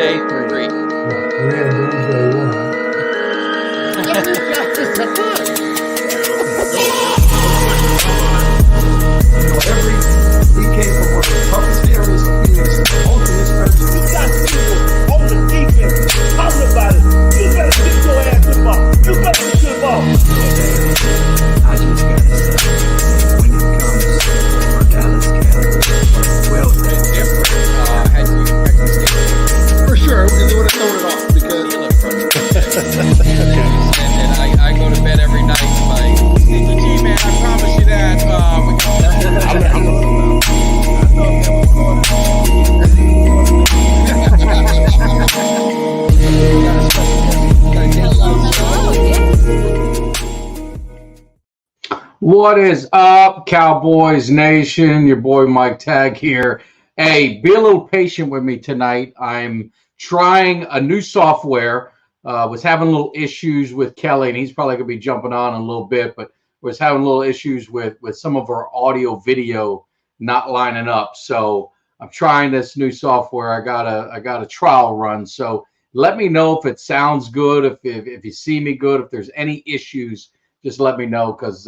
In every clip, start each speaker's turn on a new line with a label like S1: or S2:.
S1: Doomsday 3.
S2: We're in Doomsday 1. He came from one of the toughest areas of Phoenix. Only his friends.
S3: You got people on the defense talking about it. You better get your ass involved. You better get involved.
S4: I just got to say, when it comes to Dallas Cowboys, well,
S1: It's different. Had you stayed
S5: For sure, we would have thrown it off because
S1: and I go to bed every night like, Mr. G, man, I promise you that we
S6: What is up, Cowboys Nation? Your boy Mike Tag here. Hey, be a little patient with me tonight. I'm trying a new software. Was having little issues with Kelly, and he's probably going to be jumping on in a little bit, but was having little issues with some of our audio video not lining up. So I'm trying this new software. I got a trial run. So let me know if it sounds good, if you see me good, if there's any issues. Just let me know, because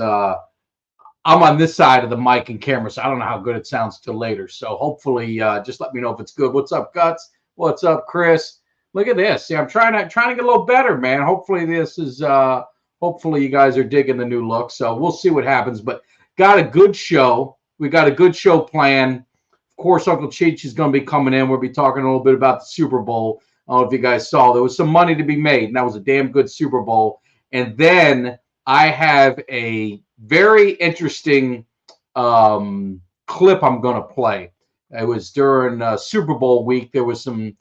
S6: I'm on this side of the mic and camera, so I don't know how good it sounds till later. So hopefully, just let me know if it's good. What's up, Guts? What's up, Chris? Look at this. See, I'm trying to get a little better, man. Hopefully this is hopefully you guys are digging the new look. So we'll see what happens. But got a good show. We got a good show planned. Of course, Uncle Cheech is going to be coming in. We'll be talking a little bit about the Super Bowl. I don't know if you guys saw. There was some money to be made, and that was a damn good Super Bowl. And then I have a very interesting clip I'm going to play. It was during Super Bowl week. There was some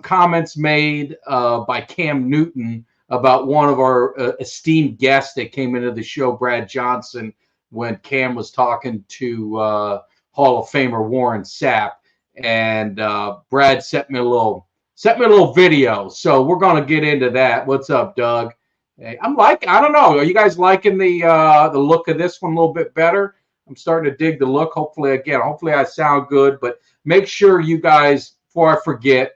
S6: comments made by Cam Newton about one of our esteemed guests that came into the show, Brad Johnson, when Cam was talking to Hall of Famer Warren Sapp, and Brad sent me a little video. So we're going to get into that. What's up, Doug? Hey, I don't know. Are you guys liking the look of this one a little bit better? I'm starting to dig the look. Hopefully I sound good. But make sure you guys, before I forget,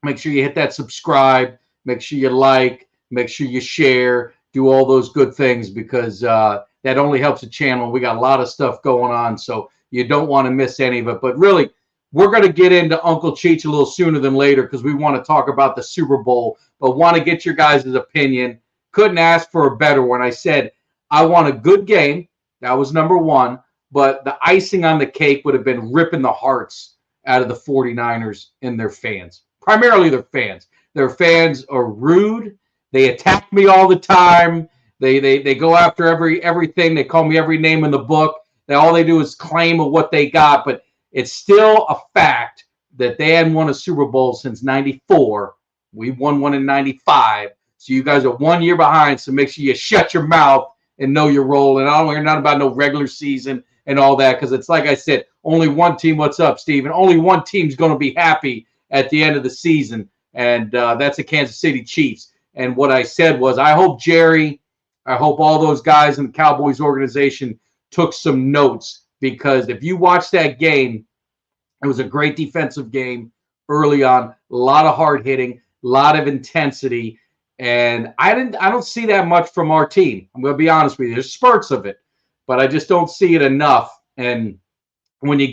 S6: make sure you hit that subscribe. Make sure you like. Make sure you share. Do all those good things, because that only helps the channel. We got a lot of stuff going on, so you don't want to miss any of it. But really, we're going to get into Uncle Cheech a little sooner than later, because we want to talk about the Super Bowl, but want to get your guys' opinion. Couldn't ask for a better one. I said I want a good game. That was number one. But the icing on the cake would have been ripping the hearts out of the 49ers and their fans. Primarily their fans. Their fans are rude. They attack me all the time. They go after everything. They call me every name in the book. All they do is claim of what they got. But it's still a fact that they hadn't won a Super Bowl since '94. We won one in '95. So you guys are 1 year behind, so make sure you shut your mouth and know your role. And I don't hear nothing about no regular season and all that, because it's like I said, only one team. What's up, Steven? Only one team's going to be happy at the end of the season, and that's the Kansas City Chiefs. And what I said was, I hope Jerry, I hope all those guys in the Cowboys organization took some notes, because if you watch that game, it was a great defensive game early on, a lot of hard hitting, a lot of intensity. And I don't see that much from our team. I'm going to be honest with you. There's spurts of it, but I just don't see it enough. And when you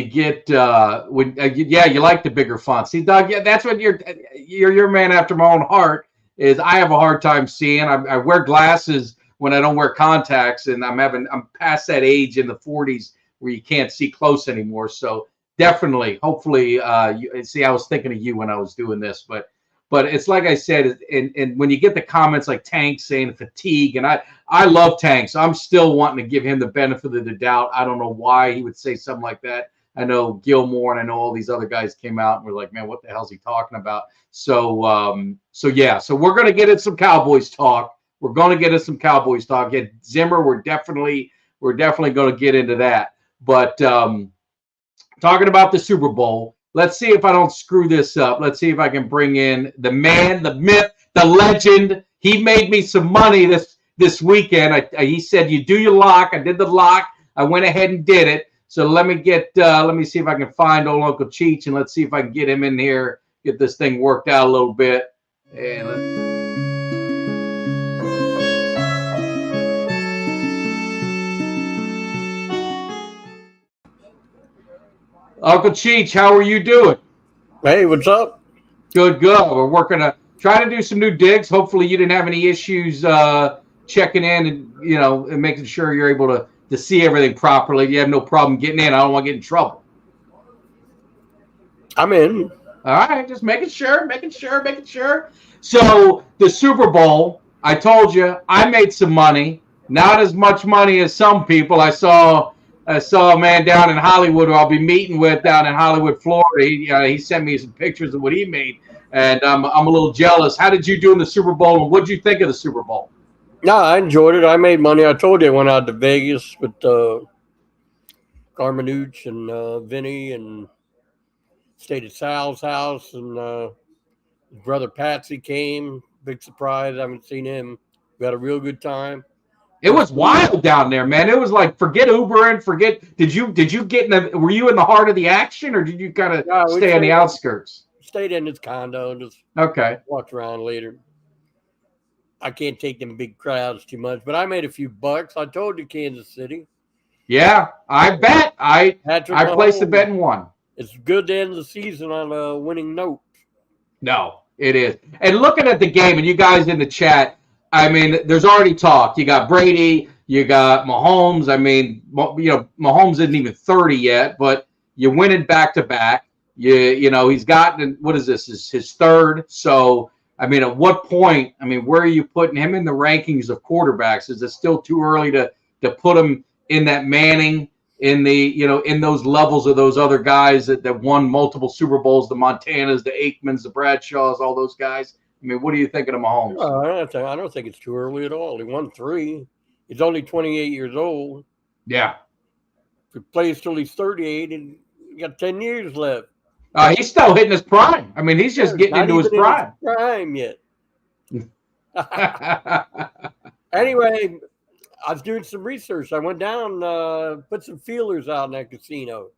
S6: like the bigger font. See, Doug, yeah, that's what you're your man after my own heart. Is I have a hard time seeing. I wear glasses when I don't wear contacts, and I'm past that age in the 40s where you can't see close anymore. So definitely, hopefully, see, I was thinking of you when I was doing this, but it's like I said, and when you get the comments like Tank saying fatigue, and I love Tank, so I'm still wanting to give him the benefit of the doubt. I don't know why he would say something like that. I know Gilmore and I know all these other guys came out and were like, man, what the hell's he talking about? So yeah, so we're going to get into some Cowboys talk. Yeah, Zimmer, we're definitely going to get into that. But talking about the Super Bowl, let's see if I don't screw this up. Let's see if I can bring in the man, the myth, the legend. He made me some money this weekend. He said, you do your lock. I did the lock. I went ahead and did it. So let me see if I can find old Uncle Cheech, and let's see if I can get him in here get this thing worked out a little bit. And Uncle Cheech, how are you doing?
S7: Hey, what's up?
S6: Good. We're working to try to do some new digs. Hopefully you didn't have any issues checking in and making sure you're able to see everything properly. You have no problem getting in. I don't want to get in trouble.
S7: I'm in.
S6: All right, just making sure. So the Super Bowl, I told you, I made some money. Not as much money as some people. I saw a man down in Hollywood who I'll be meeting with down in Hollywood, Florida. He sent me some pictures of what he made, and I'm a little jealous. How did you do in the Super Bowl, and what did you think of the Super Bowl?
S7: No, I enjoyed it. I made money. I told you I went out to Vegas with Carmenuch and Vinny, and stayed at Sal's house, and his brother Patsy came. Big surprise. I haven't seen him. We had a real good time.
S6: It was wild down there, man. It was like forget Ubering, Did you get were you in the heart of the action, or did you kind of stay on the outskirts?
S7: Stayed in his condo and just walked around later. I can't take them big crowds too much, but I made a few bucks. I told you Kansas City.
S6: Yeah, I bet. I placed the bet and won.
S7: It's good to end the season on a winning note.
S6: No, it is. And looking at the game, and you guys in the chat, I mean, there's already talk. You got Brady, you got Mahomes. I mean, Mahomes isn't even 30 yet, but you're winning back to back. He's gotten, what is this? His third. So, I mean, at what point? I mean, where are you putting him in the rankings of quarterbacks? Is it still too early to put him in that Manning, in the in those levels of those other guys that won multiple Super Bowls, the Montanas, the Aikmans, the Bradshaws, all those guys? I mean, what are you thinking of Mahomes?
S7: I don't think it's too early at all. He won 3. He's only 28 years old.
S6: Yeah.
S7: If he plays till he's 38, and he got 10 years left.
S6: He's still hitting his prime. I mean, he's just getting into his prime.
S7: Prime yet. Anyway, I was doing some research. I went down, put some feelers out in that casino.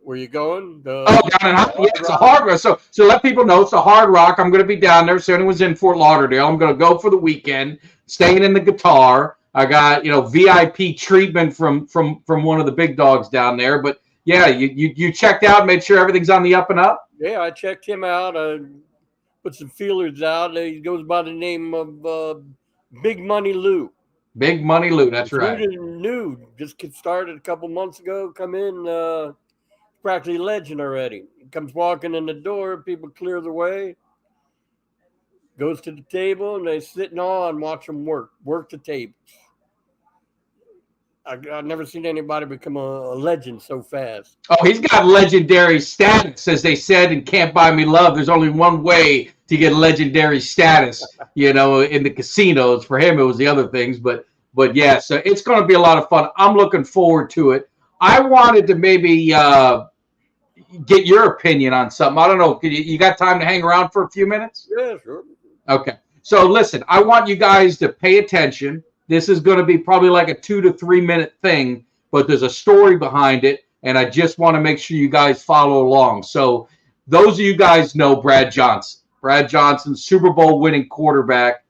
S7: Where you going?
S6: It's a Hard Rock. So let people know it's a Hard Rock. I'm going to be down there. So anyone's in Fort Lauderdale, I'm going to go for the weekend, staying in the guitar. I got VIP treatment from one of the big dogs down there. But yeah, you checked out, made sure everything's on the up and up.
S7: Yeah, I checked him out. I put some feelers out. He goes by the name of Big Money Lou.
S6: Big Money Lou, that's right.
S7: New, just started a couple months ago. Come in. Practically legend already. He comes walking in the door, people clear the way, goes to the table, and they sit and watch him work the tables. I've never seen anybody become a legend so fast.
S6: Oh, he's got legendary status, as they said in Can't Buy Me Love. There's only one way to get legendary status, in the casinos. For him, it was the other things, but yeah, so it's going to be a lot of fun. I'm looking forward to it. I wanted to maybe get your opinion on something. I don't know. You got time to hang around for a few minutes?
S7: Yeah, sure.
S6: Okay. So listen, I want you guys to pay attention. This is going to be probably like a 2 to 3 minute thing, but there's a story behind it, and I just want to make sure you guys follow along. So those of you guys know Brad Johnson. Brad Johnson, Super Bowl winning quarterback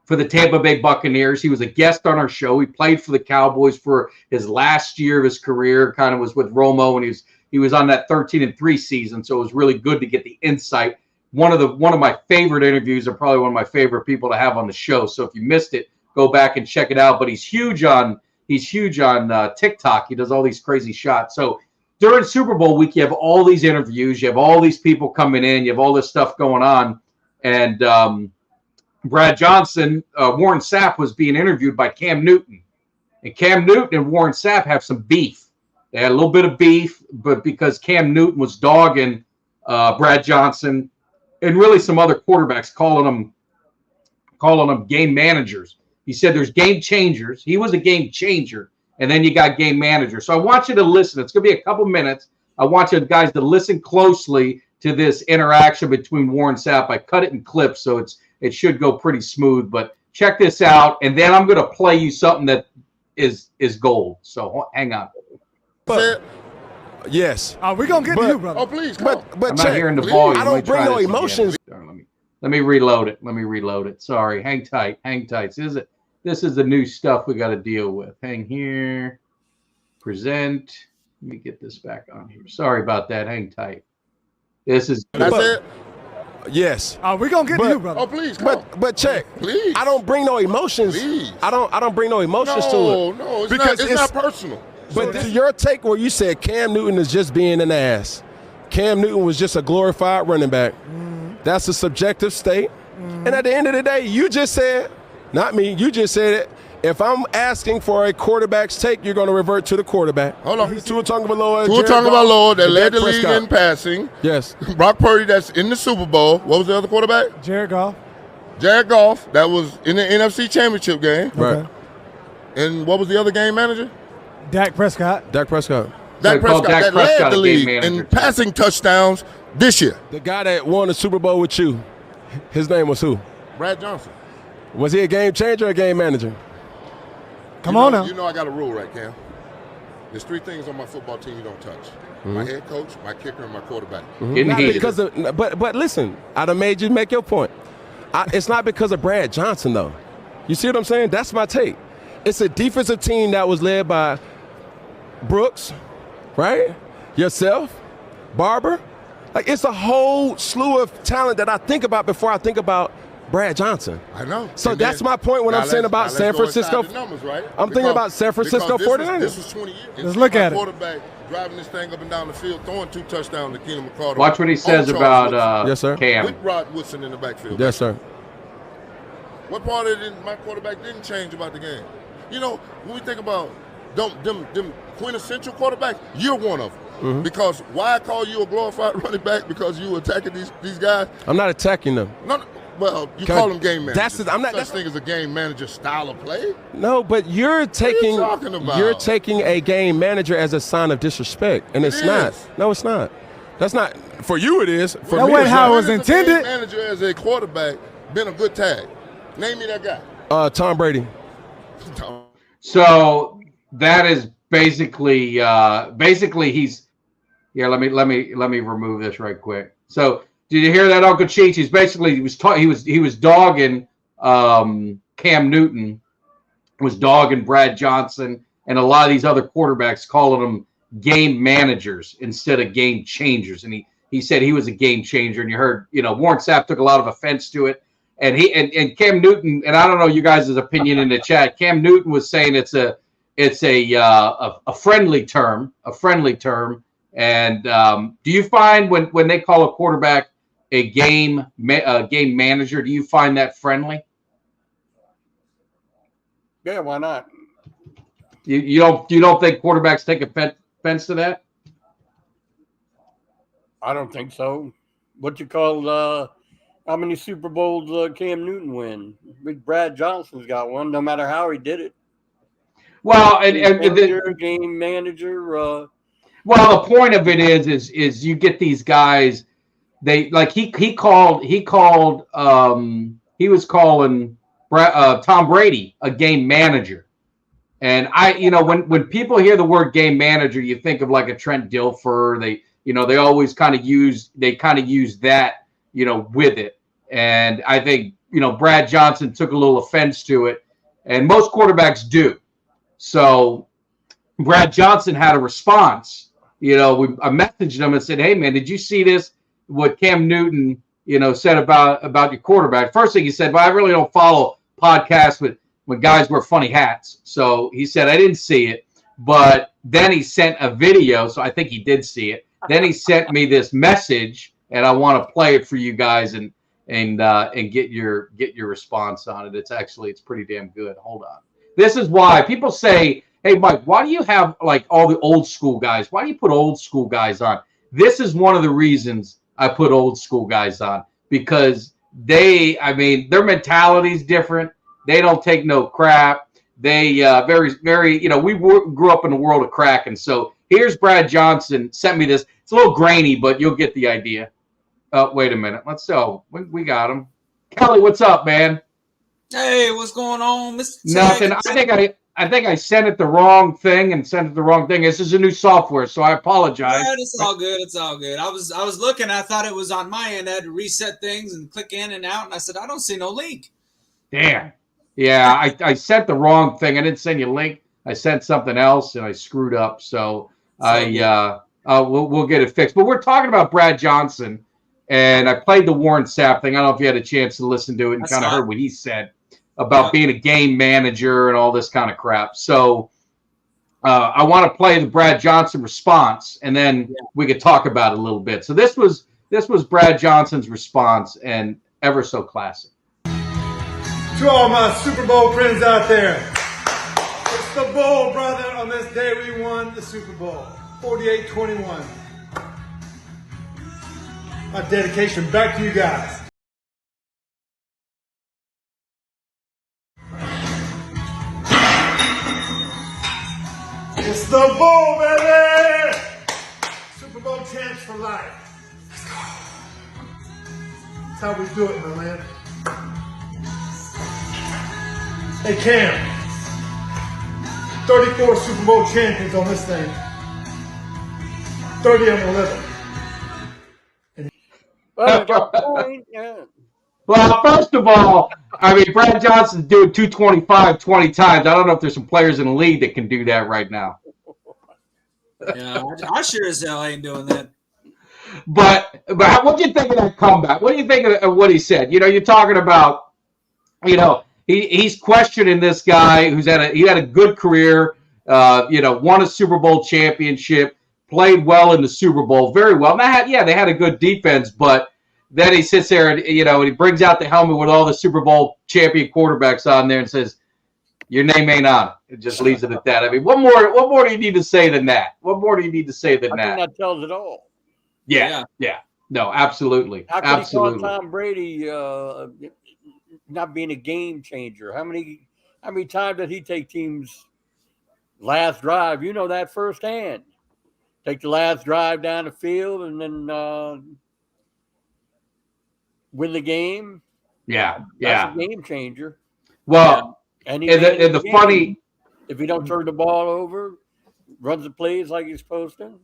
S6: for the Tampa Bay Buccaneers. He was a guest on our show. He played for the Cowboys for his last year of his career, kind of was with Romo, and he was on that 13-3 season, so it was really good to get the insight. One of my favorite interviews, and probably one of my favorite people to have on the show. So if you missed it, go back and check it out. But he's huge on TikTok. He does all these crazy shots. So during Super Bowl week, you have all these interviews, you have all these people coming in, you have all this stuff going on, and Brad Johnson, Warren Sapp was being interviewed by Cam Newton. And Cam Newton and Warren Sapp have some beef. They had a little bit of beef, but because Cam Newton was dogging Brad Johnson and really some other quarterbacks, calling them game managers. He said there's game changers. He was a game changer. And then you got game managers. So I want you to listen. It's going to be a couple minutes. I want you guys to listen closely to this interaction between Warren Sapp. I cut it in clips, so it should go pretty smooth. But check this out, and then I'm going to play you something that is gold. So hang on.
S5: But
S8: Yes.
S2: We're going to get to you, brother.
S5: Oh, please, come on.
S8: But
S6: I'm
S8: check.
S6: not hearing the
S5: Please.
S6: volume.
S8: I
S6: Let me
S8: don't bring
S6: try
S8: no
S6: this again.
S8: emotions.
S6: Let me reload it. Sorry. Hang tight. This is the new stuff we got to deal with. Hang here. Present. Let me get this back on here. Sorry about that. Hang tight. This is.
S5: That's it.
S8: Yes.
S2: We're going to get to you, brother.
S5: Oh, please, come on.
S8: But check.
S5: Please.
S8: I don't bring no emotions.
S5: Please.
S8: I don't bring no emotions to it.
S5: No, it's
S8: Because
S5: not. It's not personal.
S8: But to your take where you said Cam Newton is just being an ass. Cam Newton was just a glorified running back. That's a subjective state. And at the end of the day, you just said, not me, you just said it. If I'm asking for a quarterback's take, you're going to revert to the quarterback.
S5: Hold on.
S8: Tua Tagovailoa.
S5: Tua Tagovailoa that led the league in passing.
S8: Yes.
S5: Brock Purdy that's in the Super Bowl. What was the other quarterback?
S2: Jared Goff.
S5: Jared Goff that was in the NFC Championship game.
S8: Right.
S5: And what was the other game manager?
S2: Dak Prescott.
S8: Dak Prescott.
S5: Dak Prescott that led the league in passing touchdowns this year.
S8: The guy that won the Super Bowl with you, his name was who?
S5: Brad Johnson.
S8: Was he a game changer or a game manager?
S2: Come on now.
S5: You know I got a rule, right, Cam? There's 3 things on my football team you don't touch. My head coach, my kicker, and my quarterback.
S6: Getting
S8: Not
S6: heated.
S8: because of, but listen, I done made you make your point. It's not because of Brad Johnson, though. You see what I'm saying? That's my take. It's a defensive team that was led by Brooks, right? Yourself, Barber. Like, it's a whole slew of talent that I think about before I think about Brad Johnson.
S5: I know.
S8: So
S5: And
S8: that's
S5: then-
S8: my point when
S5: now
S8: I'm saying
S5: let's-
S8: about
S5: now
S8: San
S5: let's go inside
S8: Francisco.
S5: the numbers, right?
S8: I'm thinking about San Francisco
S5: because
S8: 49ers.
S5: This was 20 years.
S2: Let's look at it.
S5: Quarterback driving this thing up and down the field, throwing 2 touchdowns to Keenan McCardle.
S6: Watch what he says
S5: on
S6: about
S5: Charles
S8: Yes, sir.
S6: Cam.
S5: Woodson, with Rod Woodson in the backfield.
S8: Yes, sir.
S5: What part of it my quarterback didn't change about the game? You know, when we think about them quintessential quarterbacks, you're one of them. Because why I call you a glorified running back? Because you attacking these guys?
S8: I'm not attacking them.
S5: No, well, you
S8: Can
S5: call
S8: I-
S5: them game managers.
S8: that's- I'm not-
S5: Such
S8: that's-
S5: thing as a game manager style of play.
S8: No, but you're taking
S5: talking about?
S8: you're taking a game manager as a sign of disrespect, and it's
S5: It
S8: not.
S5: is.
S8: No, it's not. That's not for you. It is for
S2: That
S8: me.
S2: wasn't
S8: it's
S2: how
S8: not.
S2: it was
S5: When has a
S2: intended.
S5: game manager as a quarterback been a good tag? Name me that guy.
S8: Tom Brady.
S6: So that is basically he's here. Let me remove this right quick. So did you hear that, Uncle Cheech? He's basically he was dogging Cam Newton, was dogging Brad Johnson, and a lot of these other quarterbacks, calling them game managers instead of game changers. And he said he was a game changer. And you heard, Warren Sapp took a lot of offense to it. And and Cam Newton, and I don't know you guys' opinion in the chat. Cam Newton was saying it's a friendly term, And do you find when they call a quarterback a game manager, do you find that friendly?
S7: Yeah, why not?
S6: You don't think quarterbacks take offense to that?
S7: I don't think so. What you call how many Super Bowls Cam Newton win? Brad Johnson's got one, no matter how he did it.
S6: Well, and
S7: game manager.
S6: Well, the point of it is you get these guys. They like he was calling Tom Brady a game manager, and when people hear the word game manager, you think of like a Trent Dilfer. They always kind of use that with it, and I think Brad Johnson took a little offense to it, and most quarterbacks do. So Brad Johnson had a response. I messaged him and said, "Hey man, did you see this? What Cam Newton, said about your quarterback?" First thing he said, "Well, I really don't follow podcasts when guys wear funny hats." So he said, "I didn't see it," but then he sent a video, so I think he did see it. Then he sent me this message, and I want to play it for you guys and get your response on it. It's pretty damn good. Hold on. This is why people say, "Hey, Mike, why do you have like all the old school guys? Why do you put old school guys on?" This is one of the reasons I put old school guys on, because their mentality is different. They don't take no crap. They very, very, we grew up in the world of crack. And so here's Brad Johnson sent me this. It's a little grainy, but you'll get the idea. Wait a minute. Let's go. We got him. Kelly, what's up, man?
S9: Hey, what's going on, Mr.
S6: Nothing.
S9: Tag?
S6: I sent it the wrong thing and sent it the wrong thing. This is a new software, so I apologize.
S9: Yeah, it's all good. It's all good. I was looking. I thought it was on my end. I had to reset things and click in and out, and I said, I don't see no link.
S6: Damn. Yeah, I sent the wrong thing. I didn't send you a link. I sent something else, and I screwed up. So we'll get it fixed. But we're talking about Brad Johnson, and I played the Warren Sapp thing. I don't know if you had a chance to listen to it and kind of heard what he said about being a game manager and all this kind of crap. So I want to play the Brad Johnson response, and then we could talk about it a little bit. So this was Brad Johnson's response, and ever so classic.
S10: To all my Super Bowl friends out there, it's the Bowl, brother. On this day, we won the Super Bowl, 48-21. My dedication back to you guys. It's the Bowl, baby! Super Bowl champs for life. Let's go. That's how we do it, my man. Hey, Cam. 34 Super Bowl champions on this thing. 30 of them living.
S6: Well, first of all, I mean, Brad Johnson's doing 225 20 times. I don't know if there's some players in the league that can do that right now.
S9: Yeah, I sure as hell ain't doing that.
S6: But what do you think of that comeback? What do you think of what he said? You know, you're talking about, you know, he's questioning this guy who's had a good career, won a Super Bowl championship, played well in the Super Bowl, very well. And they had a good defense, but then he sits there and, and he brings out the helmet with all the Super Bowl champion quarterbacks on there and says, your name ain't on it. It just leaves it at that. I mean, what more do you need to say than that? What more do you need to say than that?
S7: I think that tells it all.
S6: Yeah. No, absolutely.
S7: How could he call Tom Brady not being a game changer? How many times did he take teams last drive? You know that firsthand. Take the last drive down the field and then win the game.
S6: Yeah.
S7: That's a game changer.
S6: Well,
S7: and
S6: the funny,
S7: if he don't turn the ball over, runs the plays like he's supposed to.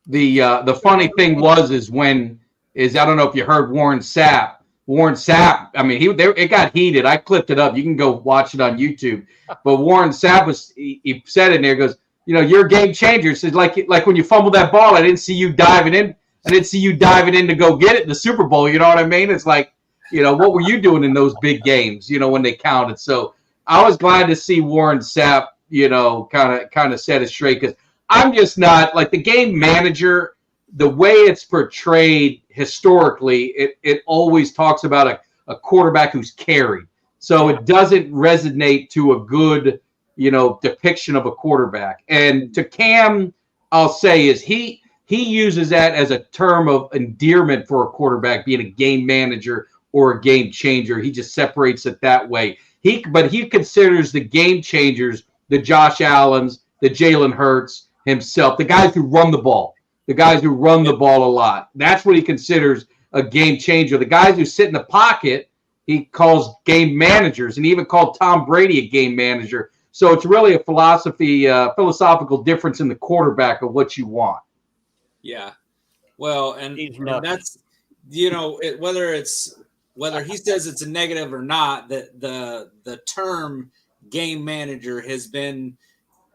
S6: The funny thing is I don't know if you heard Warren Sapp. I mean, it got heated. I clipped it up. You can go watch it on YouTube. But Warren Sapp he said in there, goes, you're a game changer. It's like when you fumbled that ball, I didn't see you diving in. I didn't see you diving in to go get it in the Super Bowl. You know what I mean? It's like, what were you doing in those big games, when they counted? So I was glad to see Warren Sapp, kind of set it straight, because I'm just not like the game manager. The way it's portrayed historically, it always talks about a quarterback who's carried. So it doesn't resonate to a good, depiction of a quarterback. And to Cam, I'll say is he uses that as a term of endearment for a quarterback being a game manager or a game changer. He just separates it that way. But he considers the game changers, the Josh Allens, the Jalen Hurts, himself, the guys who run the ball. The guys who run the ball a lot. That's what he considers a game changer. The guys who sit in the pocket, he calls game managers, and he even called Tom Brady a game manager. So it's really a philosophical difference in the quarterback of what you want.
S9: Yeah. Well, and that's, whether he says it's a negative or not, that the term game manager it's been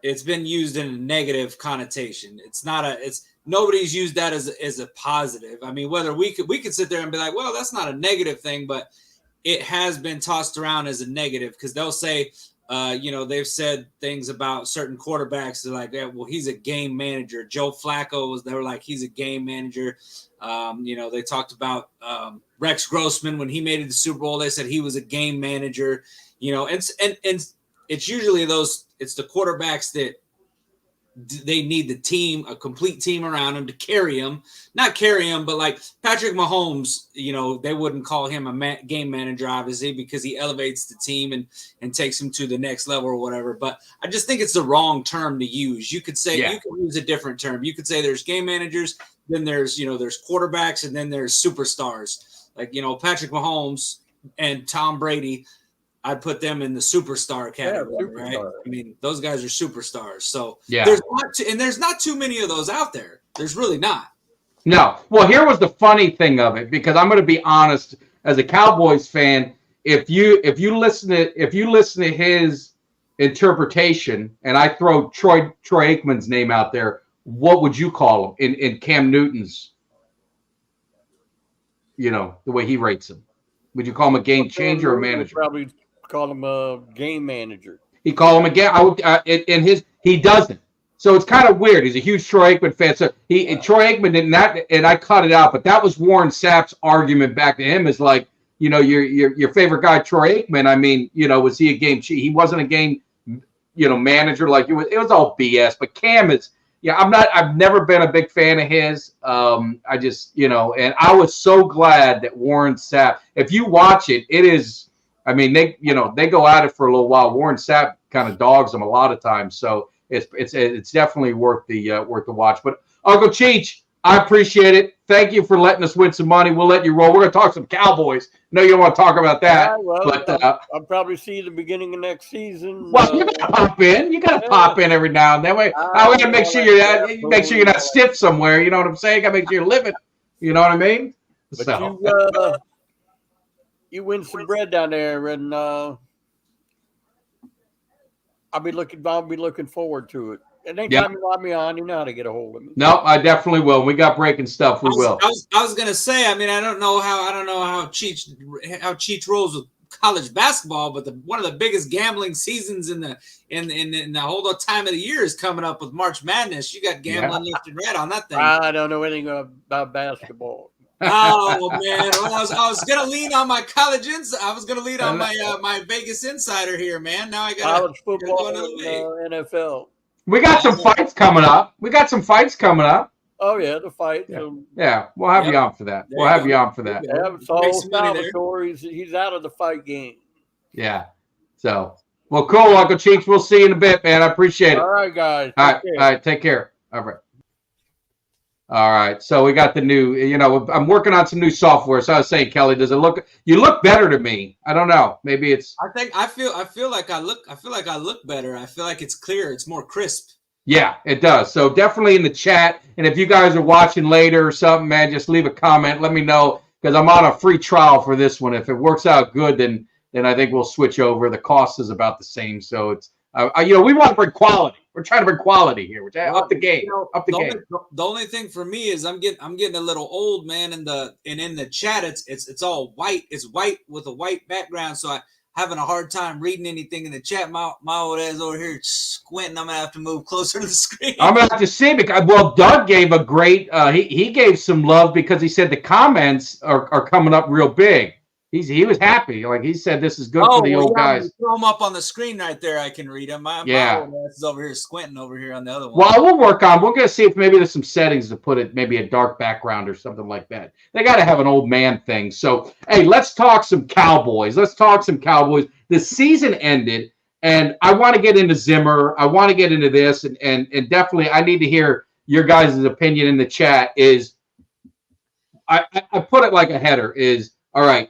S9: used in a negative connotation. Nobody's used that as a positive. I mean, whether we could sit there and be like, well, that's not a negative thing, but it has been tossed around as a negative, because they'll say, they've said things about certain quarterbacks. They're like, yeah, well, he's a game manager. Joe Flacco they were like, he's a game manager. They talked about Rex Grossman when he made it to the Super Bowl. They said he was a game manager. And it's usually it's the quarterbacks that they need a complete team around him to carry him. Not carry him, but like Patrick Mahomes, they wouldn't call him a game manager, obviously, because he elevates the team and takes him to the next level or whatever. But I just think it's the wrong term to use. You could say, you could use a different term. You could say there's game managers, then there's quarterbacks, and then there's superstars. Like, Patrick Mahomes and Tom Brady, I'd put them in the superstar category, right?
S7: superstar.
S9: I mean, those guys are superstars. So
S6: Yeah.
S9: there's not too many of those out there. There's really not.
S6: No. Well, here was the funny thing of it, because I'm going to be honest, as a Cowboys fan, if you listen to his interpretation, and I throw Troy Aikman's name out there, what would you call him in Cam Newton's, the way he rates him? Would you call him a game changer or a manager?
S7: Probably call him a game manager.
S6: He call him a game. He doesn't. So it's kind of weird. He's a huge Troy Aikman fan. So Troy Aikman did not, and I cut it out. But that was Warren Sapp's argument back to him, is like, your favorite guy, Troy Aikman. I mean, was he a game? He wasn't a game, manager like it was. It was all BS. But Cam is. Yeah, I've never been a big fan of his. I just, and I was so glad that Warren Sapp, if you watch it, it is, I mean, they go at it for a little while. Warren Sapp kind of dogs them a lot of times. So it's definitely worth the watch. But Uncle Cheech, I appreciate it. Thank you for letting us win some money. We'll let you roll. We're going to talk some Cowboys. No, you don't want to talk about that.
S7: Yeah, well,
S6: but
S7: I'll probably see you the beginning of next season.
S6: Well, you gotta pop in. You gotta pop in every now and then. I gotta make sure you're not stiff somewhere. You know what I'm saying? Gotta make sure you're living. You know what I mean?
S7: But
S6: So.
S7: you win some bread down there, and I'll be looking forward to it. And anytime you want me on, you know how to get a hold of me.
S6: No, I definitely will. We got breaking stuff. We will.
S9: I was gonna say. I mean, I don't know how Cheech rolls with college basketball, but one of the biggest gambling seasons in the whole time of the year is coming up with March Madness. You got gambling left and right on that thing.
S7: I don't know anything about basketball.
S9: Oh man, well, I was gonna lean on my I was gonna lean on my Vegas Insider here, man. Now I got
S7: college football and NFL.
S6: We got some fights coming up.
S7: Oh yeah, the fight.
S6: Yeah, we'll have you on for that. We'll have you on for that.
S7: Yeah, Saul Salvatore, he's out of the fight game.
S6: Yeah. So, well, cool, Uncle Cheech. We'll see you in a bit, man. I appreciate it.
S7: All right, guys.
S6: All right. Take care. All right. So we got the new. I'm working on some new software. So I was saying, Kelly, you look better to me? I don't know. Maybe it's.
S9: I feel like I look better. I feel like it's clear. It's more crisp.
S6: Yeah, it does. So definitely in the chat. And if you guys are watching later or something, man, just leave a comment. Let me know, because I'm on a free trial for this one. If it works out good, then I think we'll switch over. The cost is about the same. So it's, we want to bring quality. We're trying to bring quality here. We're trying up the game.
S9: The only thing for me is I'm getting a little old, man. In the chat, it's all white. It's white with a white background. So I'm having a hard time reading anything in the chat. My old ass over here squinting. I'm gonna have to move closer to the screen.
S6: I'm gonna have to see, because Doug gave a great. He gave some love, because he said the comments are coming up real big. He was happy. Like, he said, this is good for the old guys.
S9: Throw them up on the screen right there. I can read them. My old ass is over here squinting over here on the other one.
S6: Well, we're going to see if maybe there's some settings to put it, maybe a dark background or something like that. They got to have an old man thing. So, hey, let's talk some Cowboys. The season ended, and I want to get into Zimmer. I want to get into this, and definitely I need to hear your guys' opinion in the chat. Is I put it like a header is, all right,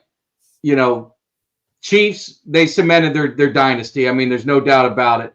S6: Chiefs, they cemented their dynasty. I mean, there's no doubt about it.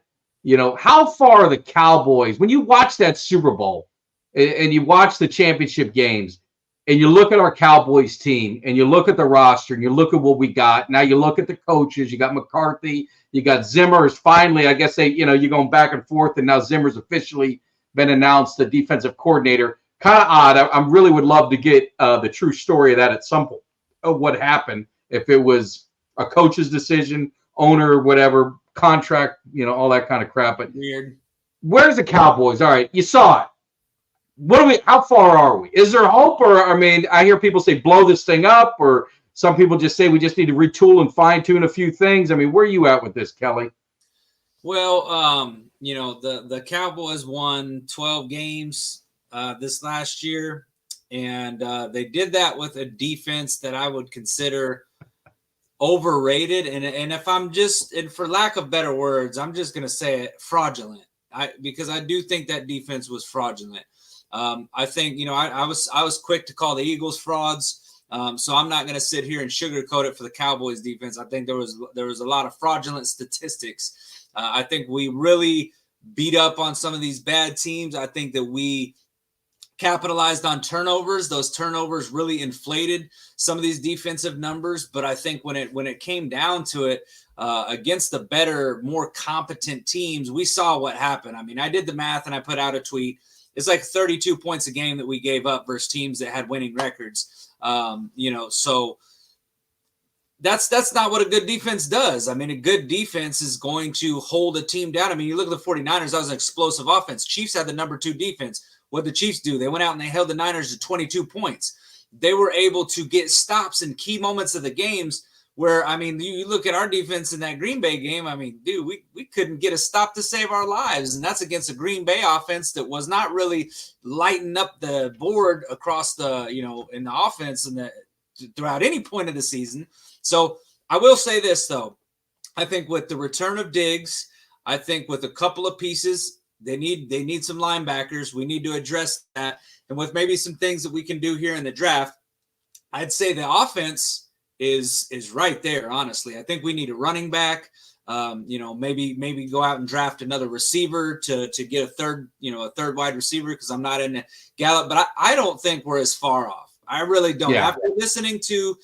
S6: How far are the Cowboys, when you watch that Super Bowl and you watch the championship games and you look at our Cowboys team and you look at the roster and you look at what we got, now you look at the coaches, you got McCarthy, you got Zimmer is finally, I guess you're going back and forth, and now Zimmer's officially been announced the defensive coordinator. Kind of odd. I really would love to get the true story of that at some point, of what happened. If it was a coach's decision, owner, whatever, contract, all that kind of crap. But
S9: weird.
S6: Where's the Cowboys? All right, you saw it. How far are we? Is there hope? Or, I mean, I hear people say blow this thing up, or some people just say we just need to retool and fine tune a few things. I mean, where are you at with this, Kelly?
S9: Well, the Cowboys won 12 games this last year, and they did that with a defense that I would consider overrated, and if I'm just, and for lack of better words, I'm just gonna say it, fraudulent. Because I do think that defense was fraudulent. I think I was quick to call the Eagles frauds. So I'm not going to sit here and sugarcoat it for the Cowboys defense. I think there was a lot of fraudulent statistics. I think we really beat up on some of these bad teams. I think that we capitalized on turnovers. Those turnovers really inflated some of these defensive numbers. But I think when it came down to it, against the better, more competent teams, we saw what happened. I mean, I did the math and I put out a tweet. It's like 32 points a game that we gave up versus teams that had winning records. So that's not what a good defense does. I mean, a good defense is going to hold a team down. I mean, you look at the 49ers, that was an explosive offense. Chiefs had the number 2 defense. What did the Chiefs do? They went out and they held the Niners to 22 points. They were able to get stops in key moments of the games where, I mean, you look at our defense in that Green Bay game. I mean, dude, we couldn't get a stop to save our lives. And that's against a Green Bay offense that was not really lighting up the board across the, in the offense and throughout any point of the season. So I will say this, though. I think with the return of Diggs, I think with a couple of pieces, they need some linebackers. We need to address that. And with maybe some things that we can do here in the draft, I'd say the offense is right there, honestly. I think we need a running back. Maybe go out and draft another receiver to get a third wide receiver, because I'm not in Gallup. But I don't think we're as far off. I really don't.
S6: Yeah.
S9: After listening to,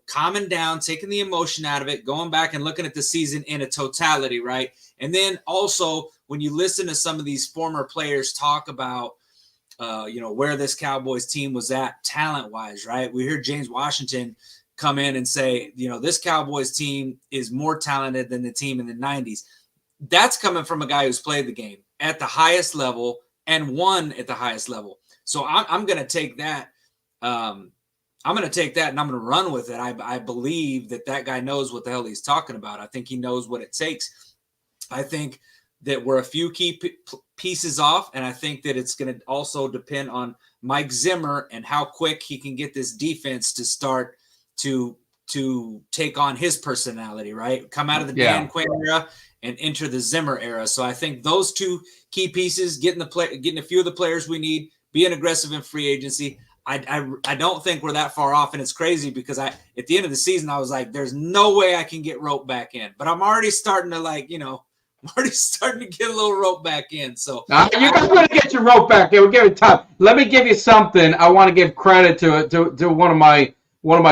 S9: calming down, taking the emotion out of it, going back and looking at the season in a totality, right? And then also when you listen to some of these former players talk about, where this Cowboys team was at talent-wise, right? We hear James Washington come in and say, this Cowboys team is more talented than the team in the 90s. That's coming from a guy who's played the game at the highest level and won at the highest level. So I'm going to take that. I'm going to take that and I'm going to run with it. I believe that guy knows what the hell he's talking about. I think he knows what it takes. I think that we're a few key pieces off, and I think that it's going to also depend on Mike Zimmer and how quick he can get this defense to start to take on his personality, right? Come out of the Dan Quinn era and enter the Zimmer era. So I think those two key pieces, getting a few of the players we need, being aggressive in free agency. I don't think we're that far off, and it's crazy because at the end of the season I was like, there's no way I can get rope back in, but I'm already starting to get a little rope back in. So
S6: you're not going to get your rope back in. We'll give it time. Let me give you something. I want to give credit to one of my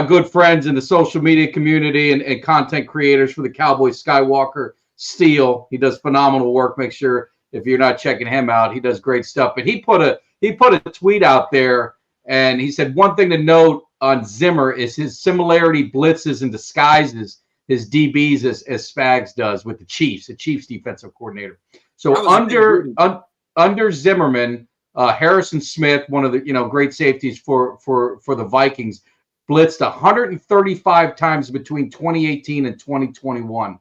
S6: good friends in the social media community and content creators for the Cowboys, Skywalker Steele. He does phenomenal work. Make sure if you're not checking him out, he does great stuff. But he put a tweet out there, and he said one thing to note on Zimmer is his similarity blitzes and disguises his DBs as Spags does with the Chiefs defensive coordinator. So under Zimmerman, Harrison Smith, one of the great safeties for the Vikings, blitzed 135 times between 2018 and 2021.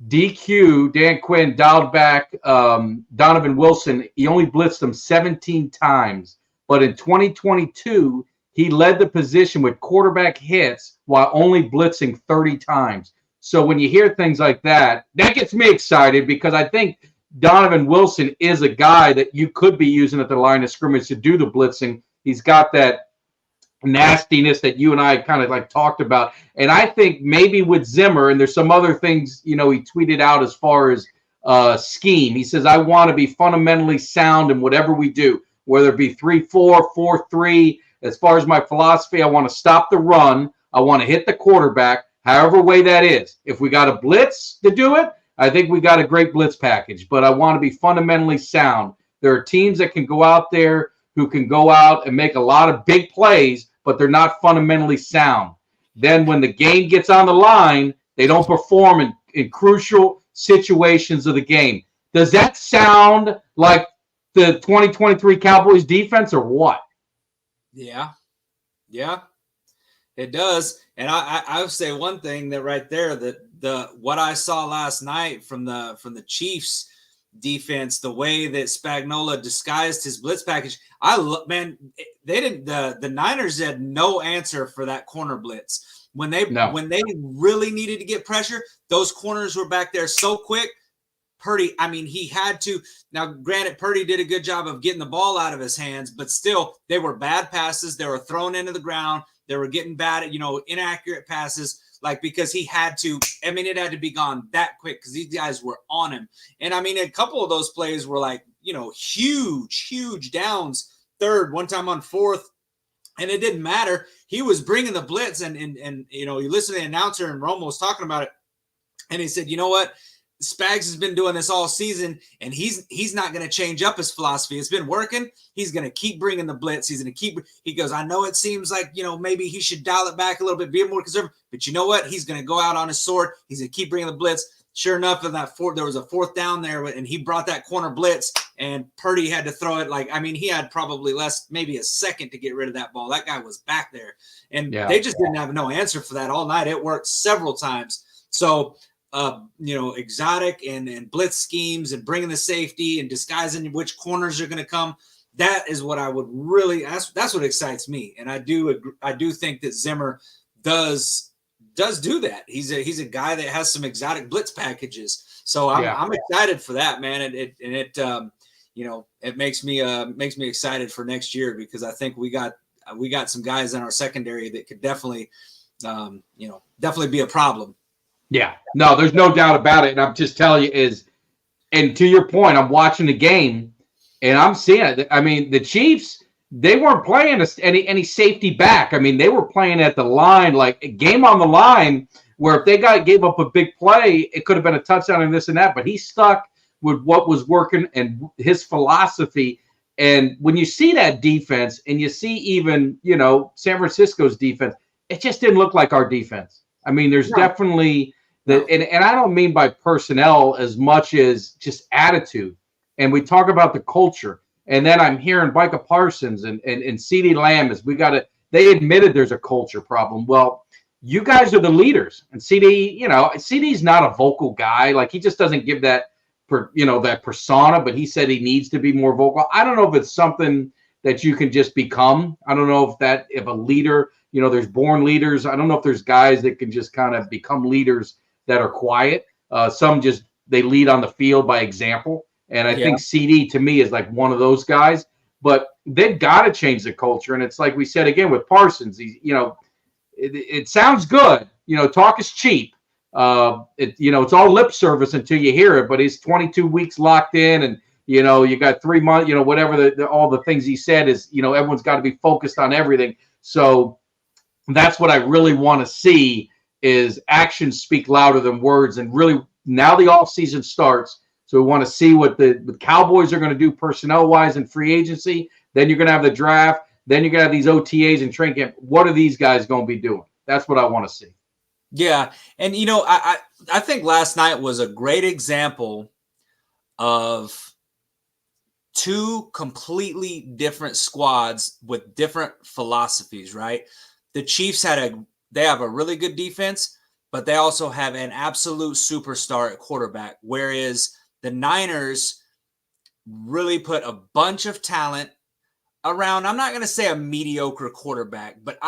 S6: DQ, Dan Quinn, dialed back Donovan Wilson. He only blitzed them 17 times. But in 2022, he led the position with quarterback hits while only blitzing 30 times. So when you hear things like that gets me excited, because I think Donovan Wilson is a guy that you could be using at the line of scrimmage to do the blitzing. He's got that nastiness that you and I kind of like talked about. And I think maybe with Zimmer, and there's some other things, he tweeted out as far as scheme. He says, I want to be fundamentally sound in whatever we do, whether it be 3-4, 4-3. As far as my philosophy, I want to stop the run. I want to hit the quarterback, however way that is. If we got a blitz to do it, I think we got a great blitz package. But I want to be fundamentally sound. There are teams that can go out there who can go out and make a lot of big plays, but they're not fundamentally sound. Then when the game gets on the line, they don't perform in crucial situations of the game. Does that sound like the 2023 Cowboys defense or what?
S9: Yeah, it does. And I would say one thing that right there, that what I saw last night from the Chiefs defense, the way that Spagnuolo disguised his blitz package, the Niners had no answer for that corner blitz. When they really needed to get pressure, those corners were back there so quick. Purdy, he had to. Now, granted, Purdy did a good job of getting the ball out of his hands, but still, they were bad passes. They were thrown into the ground. They were getting bad, inaccurate passes, like because he had to. I mean, it had to be gone that quick because these guys were on him. And I mean, a couple of those plays were like, huge downs, third, one time on fourth. And it didn't matter. He was bringing the blitz, and you listen to the announcer, and Romo was talking about it, and he said, you know what? Spags has been doing this all season, and he's not going to change up his philosophy. It's been working. He's going to keep bringing the blitz. He's going to keep. He goes, I know it seems like maybe he should dial it back a little bit, be more conservative, but you know what? He's going to go out on his sword. He's going to keep bringing the blitz. Sure enough, in that there was a fourth down there, and he brought that corner blitz, and Purdy had to throw it. He had probably maybe a second to get rid of that ball. That guy was back there, and they just didn't have no answer for that all night. It worked several times. So, exotic and blitz schemes and bringing the safety and disguising which corners are going to come. That is what I would really. That's what excites me, and I do think that Zimmer does do that. He's a guy that has some exotic blitz packages. So I'm excited for that, man. It makes me excited for next year because I think we got some guys in our secondary that could definitely be a problem.
S6: Yeah, no, there's no doubt about it. And I'm just telling you and to your point, I'm watching the game and I'm seeing it. I mean, the Chiefs, they weren't playing any safety back. I mean, they were playing at the line, like a game on the line, where if they gave up a big play, it could have been a touchdown and this and that. But he stuck with what was working and his philosophy. And when you see that defense, and you see even San Francisco's defense, it just didn't look like our defense. I mean, there's definitely and I don't mean by personnel as much as just attitude. And we talk about the culture. And then I'm hearing Micah Parsons and CeeDee Lamb they admitted there's a culture problem. Well, you guys are the leaders. And CeeDee's not a vocal guy. Like, he just doesn't give that persona, but he said he needs to be more vocal. I don't know if it's something that you can just become. I don't know if a leader, there's born leaders. I don't know if there's guys that can just kind of become leaders that are quiet. Some they lead on the field by example. And I think CD to me is like one of those guys, but they've got to change the culture. And it's like we said again with Parsons, it sounds good. Talk is cheap. It's all lip service until you hear it, but he's 22 weeks locked in and, you got 3 months, whatever all the things he said is, everyone's got to be focused on everything. So that's what I really want to see is actions speak louder than words. And really now the off season starts. So we want to see what the Cowboys are going to do personnel-wise in free agency. Then you're going to have the draft. Then you're going to have these OTAs and training camp. What are these guys going to be doing? That's what I want to see.
S9: Yeah, and I think last night was a great example of two completely different squads with different philosophies, right? The Chiefs they have a really good defense, but they also have an absolute superstar at quarterback, whereas the Niners really put a bunch of talent around. I'm not going to say a mediocre quarterback, but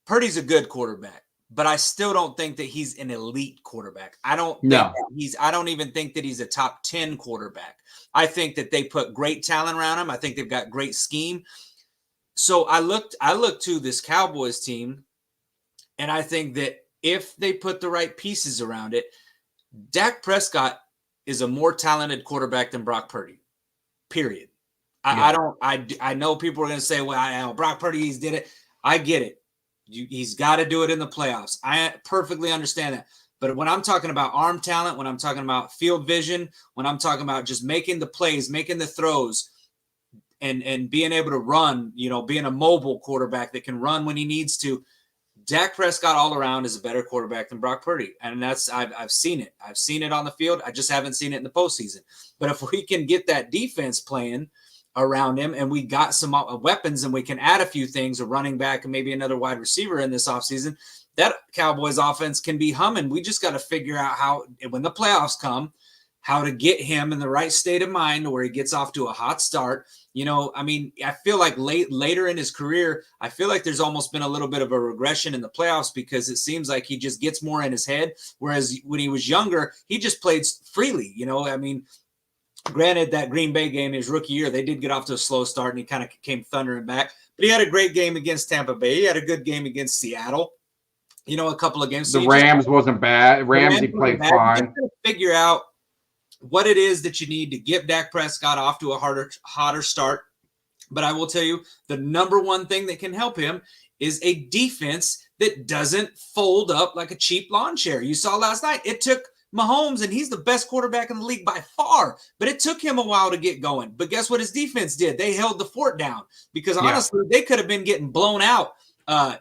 S9: Purdy's a good quarterback, but I still don't think that he's an elite quarterback. I don't even think that he's a top 10 quarterback. I think that they put great talent around him. I think they've got great scheme. So I looked to this Cowboys team, and I think that if they put the right pieces around it, Dak Prescott is a more talented quarterback than Brock Purdy, period. Yeah. I know people are going to say, well, Brock Purdy, he's did it. I get it. He's got to do it in the playoffs. I perfectly understand that. But when I'm talking about arm talent, when I'm talking about field vision, when I'm talking about just making the plays, making the throws, and being able to run, being a mobile quarterback that can run when he needs to, Dak Prescott all around is a better quarterback than Brock Purdy. And I've seen it. I've seen it on the field. I just haven't seen it in the postseason. But if we can get that defense playing around him and we got some weapons and we can add a few things, a running back and maybe another wide receiver in this offseason, that Cowboys offense can be humming. We just got to figure out how, when the playoffs come, how to get him in the right state of mind where he gets off to a hot start. I feel like later in his career, I feel like there's almost been a little bit of a regression in the playoffs because it seems like he just gets more in his head. Whereas when he was younger, he just played freely. Granted, that Green Bay game, his rookie year, they did get off to a slow start, and he kind of came thundering back. But he had a great game against Tampa Bay. He had a good game against Seattle. A couple of games.
S6: The Rams wasn't bad. Ramsey played fine.
S9: You gotta figure out what it is that you need to get Dak Prescott off to a hotter start. But I will tell you, the number one thing that can help him is a defense that doesn't fold up like a cheap lawn chair. You saw last night, it took Mahomes, and he's the best quarterback in the league by far, but it took him a while to get going. But guess what his defense did? They held the fort down, because honestly, they could have been getting blown out.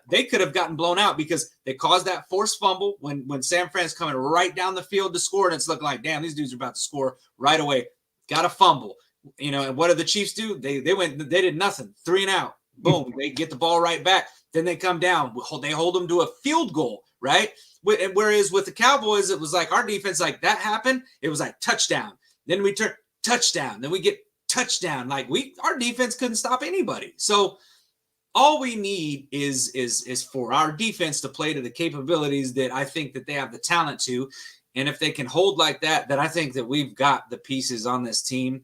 S9: They could have gotten blown out because they caused that forced fumble when San Fran's coming right down the field to score, and it's looking like, damn, these dudes are about to score right away. Got a fumble. And what did the Chiefs do? They did nothing. 3 and out. Boom. They get the ball right back. Then they come down. They hold them to a field goal, right? Whereas with the Cowboys, it was like our defense, like that happened. It was like touchdown. Then we turn touchdown. Then we get touchdown. Like our defense couldn't stop anybody. So all we need is for our defense to play to the capabilities that I think that they have the talent to. And if they can hold like that, then I think that we've got the pieces on this team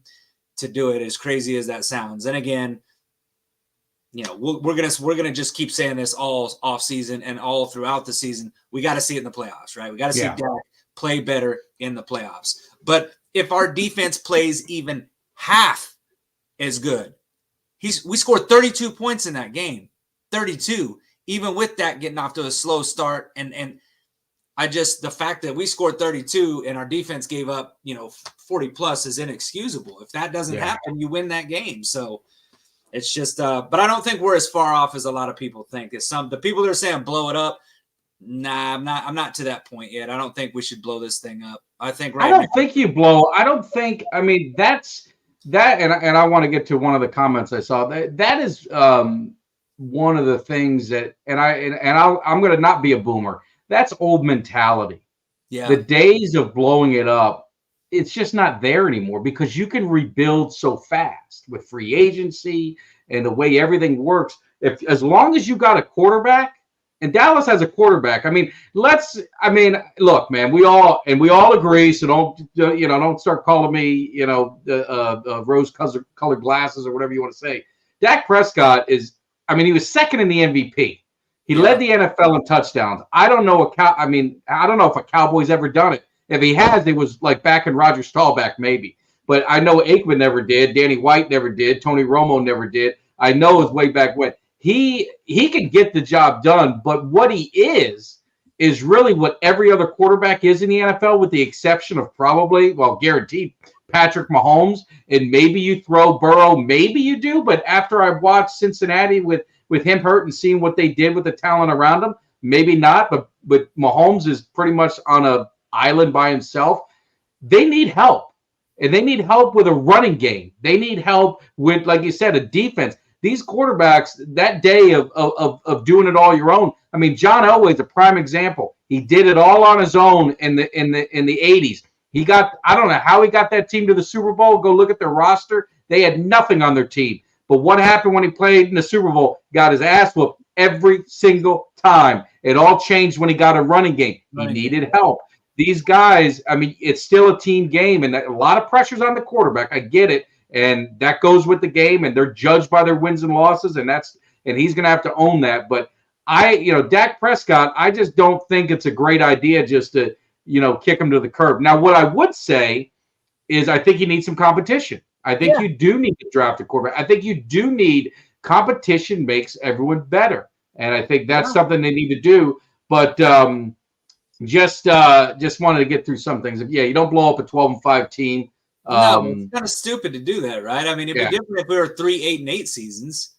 S9: to do it, as crazy as that sounds. And again, we're gonna just keep saying this all off season and all throughout the season. We got to see it in the playoffs, right? We got to see Dak play better in the playoffs. But if our defense plays even half as good, we scored 32 points in that game, 32, even with that getting off to a slow start. And the fact that we scored 32 and our defense gave up, 40 plus is inexcusable. If that doesn't happen, you win that game. So it's just, but I don't think we're as far off as a lot of people think. The people that are saying blow it up. Nah, I'm not to that point yet. I don't think we should blow this thing up. I think
S6: think you blow. I mean, that's that. And I want to get to one of the comments I saw. That is one of the things that, I'm going to not be a boomer. That's old mentality. Yeah. The days of blowing it up, it's just not there anymore, because you can rebuild so fast with free agency and the way everything works. As long as you got a quarterback, and Dallas has a quarterback. Look, man, we all agree. So don't start calling me, rose-colored glasses or whatever you want to say. Dak Prescott he was second in the MVP. He led the NFL in touchdowns. I don't know if a Cowboy's ever done it. If he has, it was like back in Roger Staubach, maybe. But I know Aikman never did. Danny White never did. Tony Romo never did. I know it was way back when. He can get the job done, but what he is really what every other quarterback is in the NFL, with the exception of guaranteed Patrick Mahomes. And maybe you throw Burrow, maybe you do. But after I've watched Cincinnati with him hurt and seeing what they did with the talent around him, maybe not. But Mahomes is pretty much on an island by himself. They need help, and they need help with a running game. They need help with, like you said, a defense. These quarterbacks, that day of doing it all your own. I mean, John Elway's a prime example. He did it all on his own in the 80s. I don't know how he got that team to the Super Bowl. Go look at their roster. They had nothing on their team. But what happened when he played in the Super Bowl? Got his ass whooped every single time. It all changed when he got a running game. He needed help. These guys, it's still a team game, and a lot of pressure's on the quarterback. I get it, and that goes with the game, and they're judged by their wins and losses, and he's going to have to own that. But Dak Prescott, I just don't think it's a great idea just to, kick him to the curb. Now, what I would say is I think you need some competition. I think you do need to draft a quarterback. I think you do need competition. Makes everyone better, and I think that's something they need to do. But just wanted to get through some things. You don't blow up a 12-5 team.
S9: No, it's kind of stupid to do that, right? I mean, it'd be different if we were 3, 8, and 8 seasons.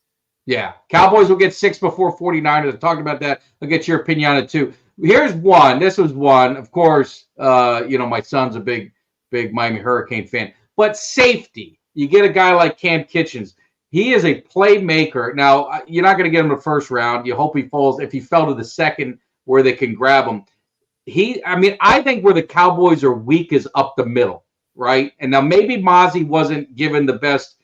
S9: Yeah,
S6: Cowboys will get 6 before 49ers. I talked about that. I'll get your opinion on it too. Here's one. This was one. Of course, my son's a big Miami Hurricane fan. But safety, you get a guy like Cam Kitchens. He is a playmaker. Now, you're not going to get him in the first round. You hope he falls. If he fell to the second, where they can grab him. I think where the Cowboys are weak is up the middle, right? And now maybe Mozzie wasn't given the best,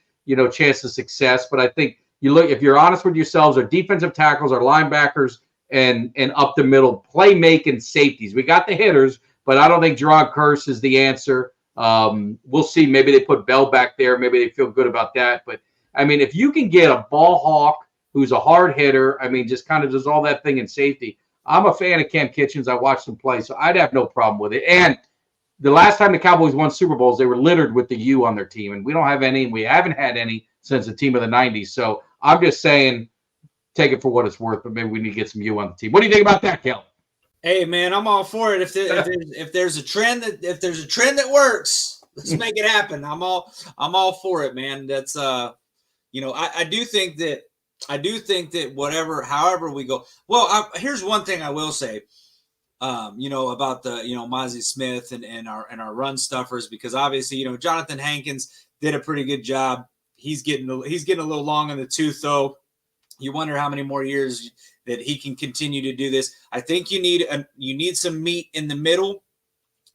S6: chance of success. But I think if you're honest with yourselves, our defensive tackles, our linebackers, and up the middle, playmaking safeties. We got the hitters, but I don't think Jerron Kearse is the answer. We'll see. Maybe they put Bell back there. Maybe they feel good about that. But, I mean, if you can get a ball hawk who's a hard hitter, I mean, just kind of does all that thing in safety. I'm a fan of Cam Kitchens. I watched him play, so I'd have no problem with it. And the last time the Cowboys won Super Bowls, they were littered with the U on their team, and we don't have any, and we haven't had any since the team of the 90s. So I'm just saying, take it for what it's worth, but maybe we need to get some U on the team. What do you think about that, Kel?
S9: Hey man, I'm all for it. If there's a trend that works, let's make it happen. I'm all for it, man. That's you know, I do think that however we go. Well, here's one thing I will say. You know, about the, you know, Mozzie Smith and our run stuffers, because obviously, you know, Jonathan Hankins did a pretty good job. He's getting a little long in the tooth, though. You wonder how many more years that he can continue to do this. I think you need some meat in the middle,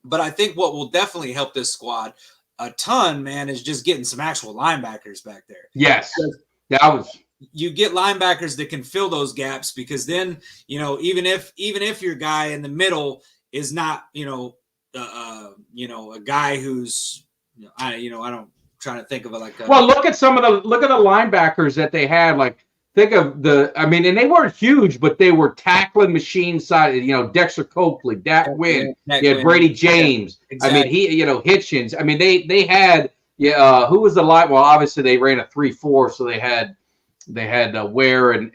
S9: but I think what will definitely help this squad a ton, man, is just getting some actual linebackers back there.
S6: Yes,
S9: you get linebackers that can fill those gaps, because then, you know, even if your guy in the middle is not, you know, a guy who's, I don't trying to think of it like that.
S6: Well, look at the linebackers that they had. Like, think of and they weren't huge, but they were tackling machine side. You know, Dexter Coakley, Dak Wynn, you had Brady James. Yeah, exactly. I mean, Hitchens. I mean, they had who was the line? Well, obviously they ran a 3-4, so they had Ware and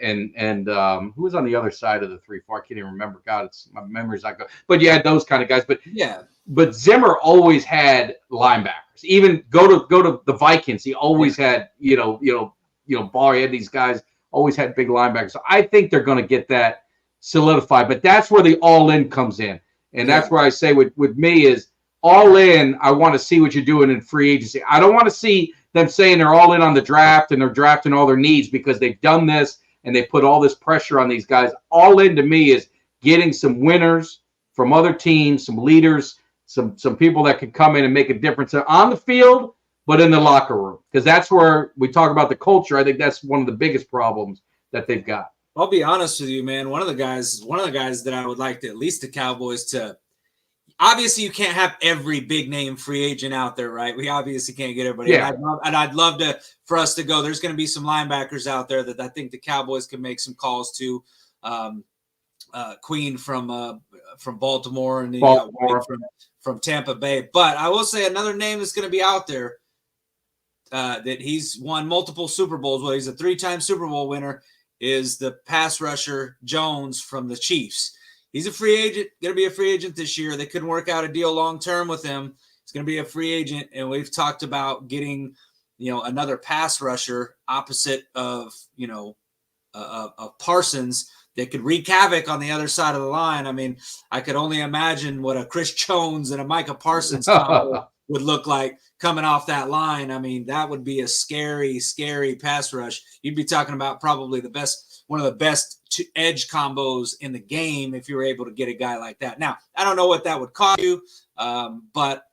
S6: who was on the other side of the 3-4? I can't even remember. God, my memory's not good. But you had those kind of guys. But Zimmer always had linebackers. Even go to the Vikings. He always had Barr. He had these guys. Always had big linebackers. So I think they're going to get that solidified. But that's where the all-in comes in, and that's where I say with me is all in. I want to see what you're doing in free agency. I don't want to see them saying they're all in on the draft and they're drafting all their needs, because they've done this and they put all this pressure on these guys. All in to me is getting some winners from other teams, some leaders, some people that can come in and make a difference on the field, but in the locker room, because that's where we talk about the culture. I think that's one of the biggest problems that they've got.
S9: I'll be honest with you, man. One of the guys that I would like to, at least the Cowboys, to, obviously, you can't have every big name free agent out there, right? We obviously can't get everybody.
S6: Yeah.
S9: And I'd love for us to go. There's going to be some linebackers out there that I think the Cowboys can make some calls to. Queen from Baltimore, and from Tampa Bay. But I will say another name that's going to be out there that he's won multiple Super Bowls. Well, he's a 3-time Super Bowl winner. Is the pass rusher Jones from the Chiefs. He's a free agent, going to be a free agent this year. They couldn't work out a deal long-term with him. He's going to be a free agent, and we've talked about getting, another pass rusher opposite of, of Parsons that could wreak havoc on the other side of the line. I mean, I could only imagine what a Chris Jones and a Micah Parsons would look like coming off that line. I mean, that would be a scary, scary pass rush. You'd be talking about probably one of the best edge combos in the game if you were able to get a guy like that. Now, I don't know what that would cost you, but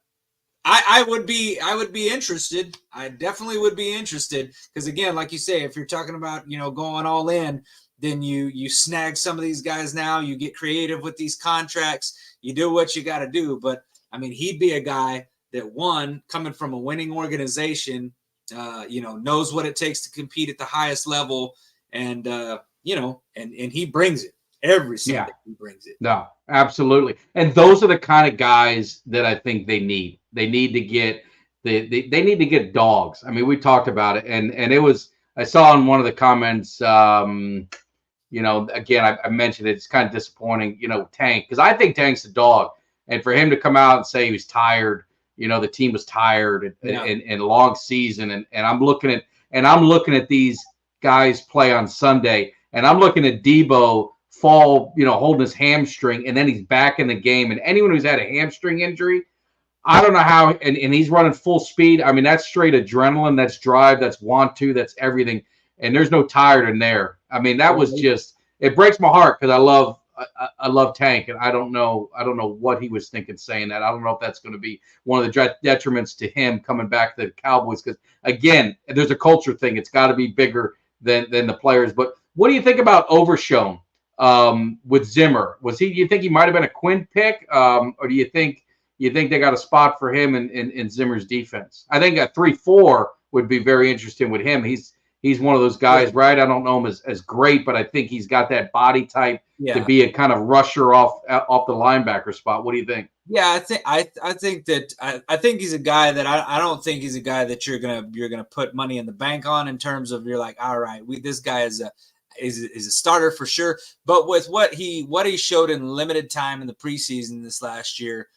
S9: I would be interested. I definitely would be interested, because again, like you say, if you're talking about, going all in, then you snag some of these guys now. You get creative with these contracts. You do what you got to do. But I mean, he'd be a guy that, coming from a winning organization, knows what it takes to compete at the highest level, and and he brings it every Sunday. He brings it.
S6: No, absolutely. And those are the kind of guys that I think they need. They need to get they need to get dogs. I mean, we talked about it, and it was, I saw in one of the comments, again, I mentioned it, it's kind of disappointing, Tank, because I think Tank's a dog. And for him to come out and say he was tired, the team was tired and long season. And I'm looking at these guys play on Sunday, and I'm looking at Debo fall, holding his hamstring, and then he's back in the game. And anyone who's had a hamstring injury, I don't know how, and he's running full speed. I mean, that's straight adrenaline, that's drive, that's want to, that's everything. And there's no tired in there. I mean, that was just, it breaks my heart, because I love Tank, and I don't know what he was thinking saying that. I don't know if that's going to be one of the detriments to him coming back to the Cowboys, because again, there's a culture thing. It's got to be bigger than the players. But what do you think about Overshown with Zimmer? Do you think he might have been a Quinn pick, or do you think you think they got a spot for him in Zimmer's defense? I think a 3-4 would be very interesting with him. He's one of those guys, right? I don't know him as great, but I think he's got that body type to be a kind of rusher off the linebacker spot. What do you think?
S9: Yeah, I think he's a guy that I don't think he's a guy that you're gonna put money in the bank on in terms of you're like, all right, this guy is a starter for sure. But with what he showed in limited time in the preseason this last year,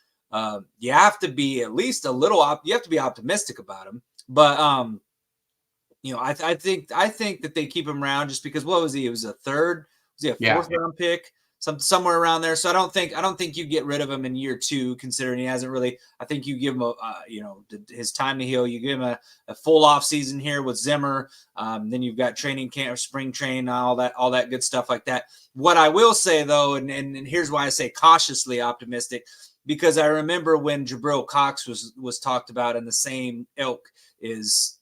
S9: you have to be at least a little you have to be optimistic about him. But I think that they keep him around just because what was he? It was a third, was he a fourth round pick? Somewhere around there. So I don't think you get rid of him in year 2, considering he hasn't really. I think you give him his time to heal. You give him a full off season here with Zimmer. Then you've got training camp, spring train, all that good stuff like that. What I will say though, and here's why I say cautiously optimistic, because I remember when Jabril Cox was talked about in the same ilk is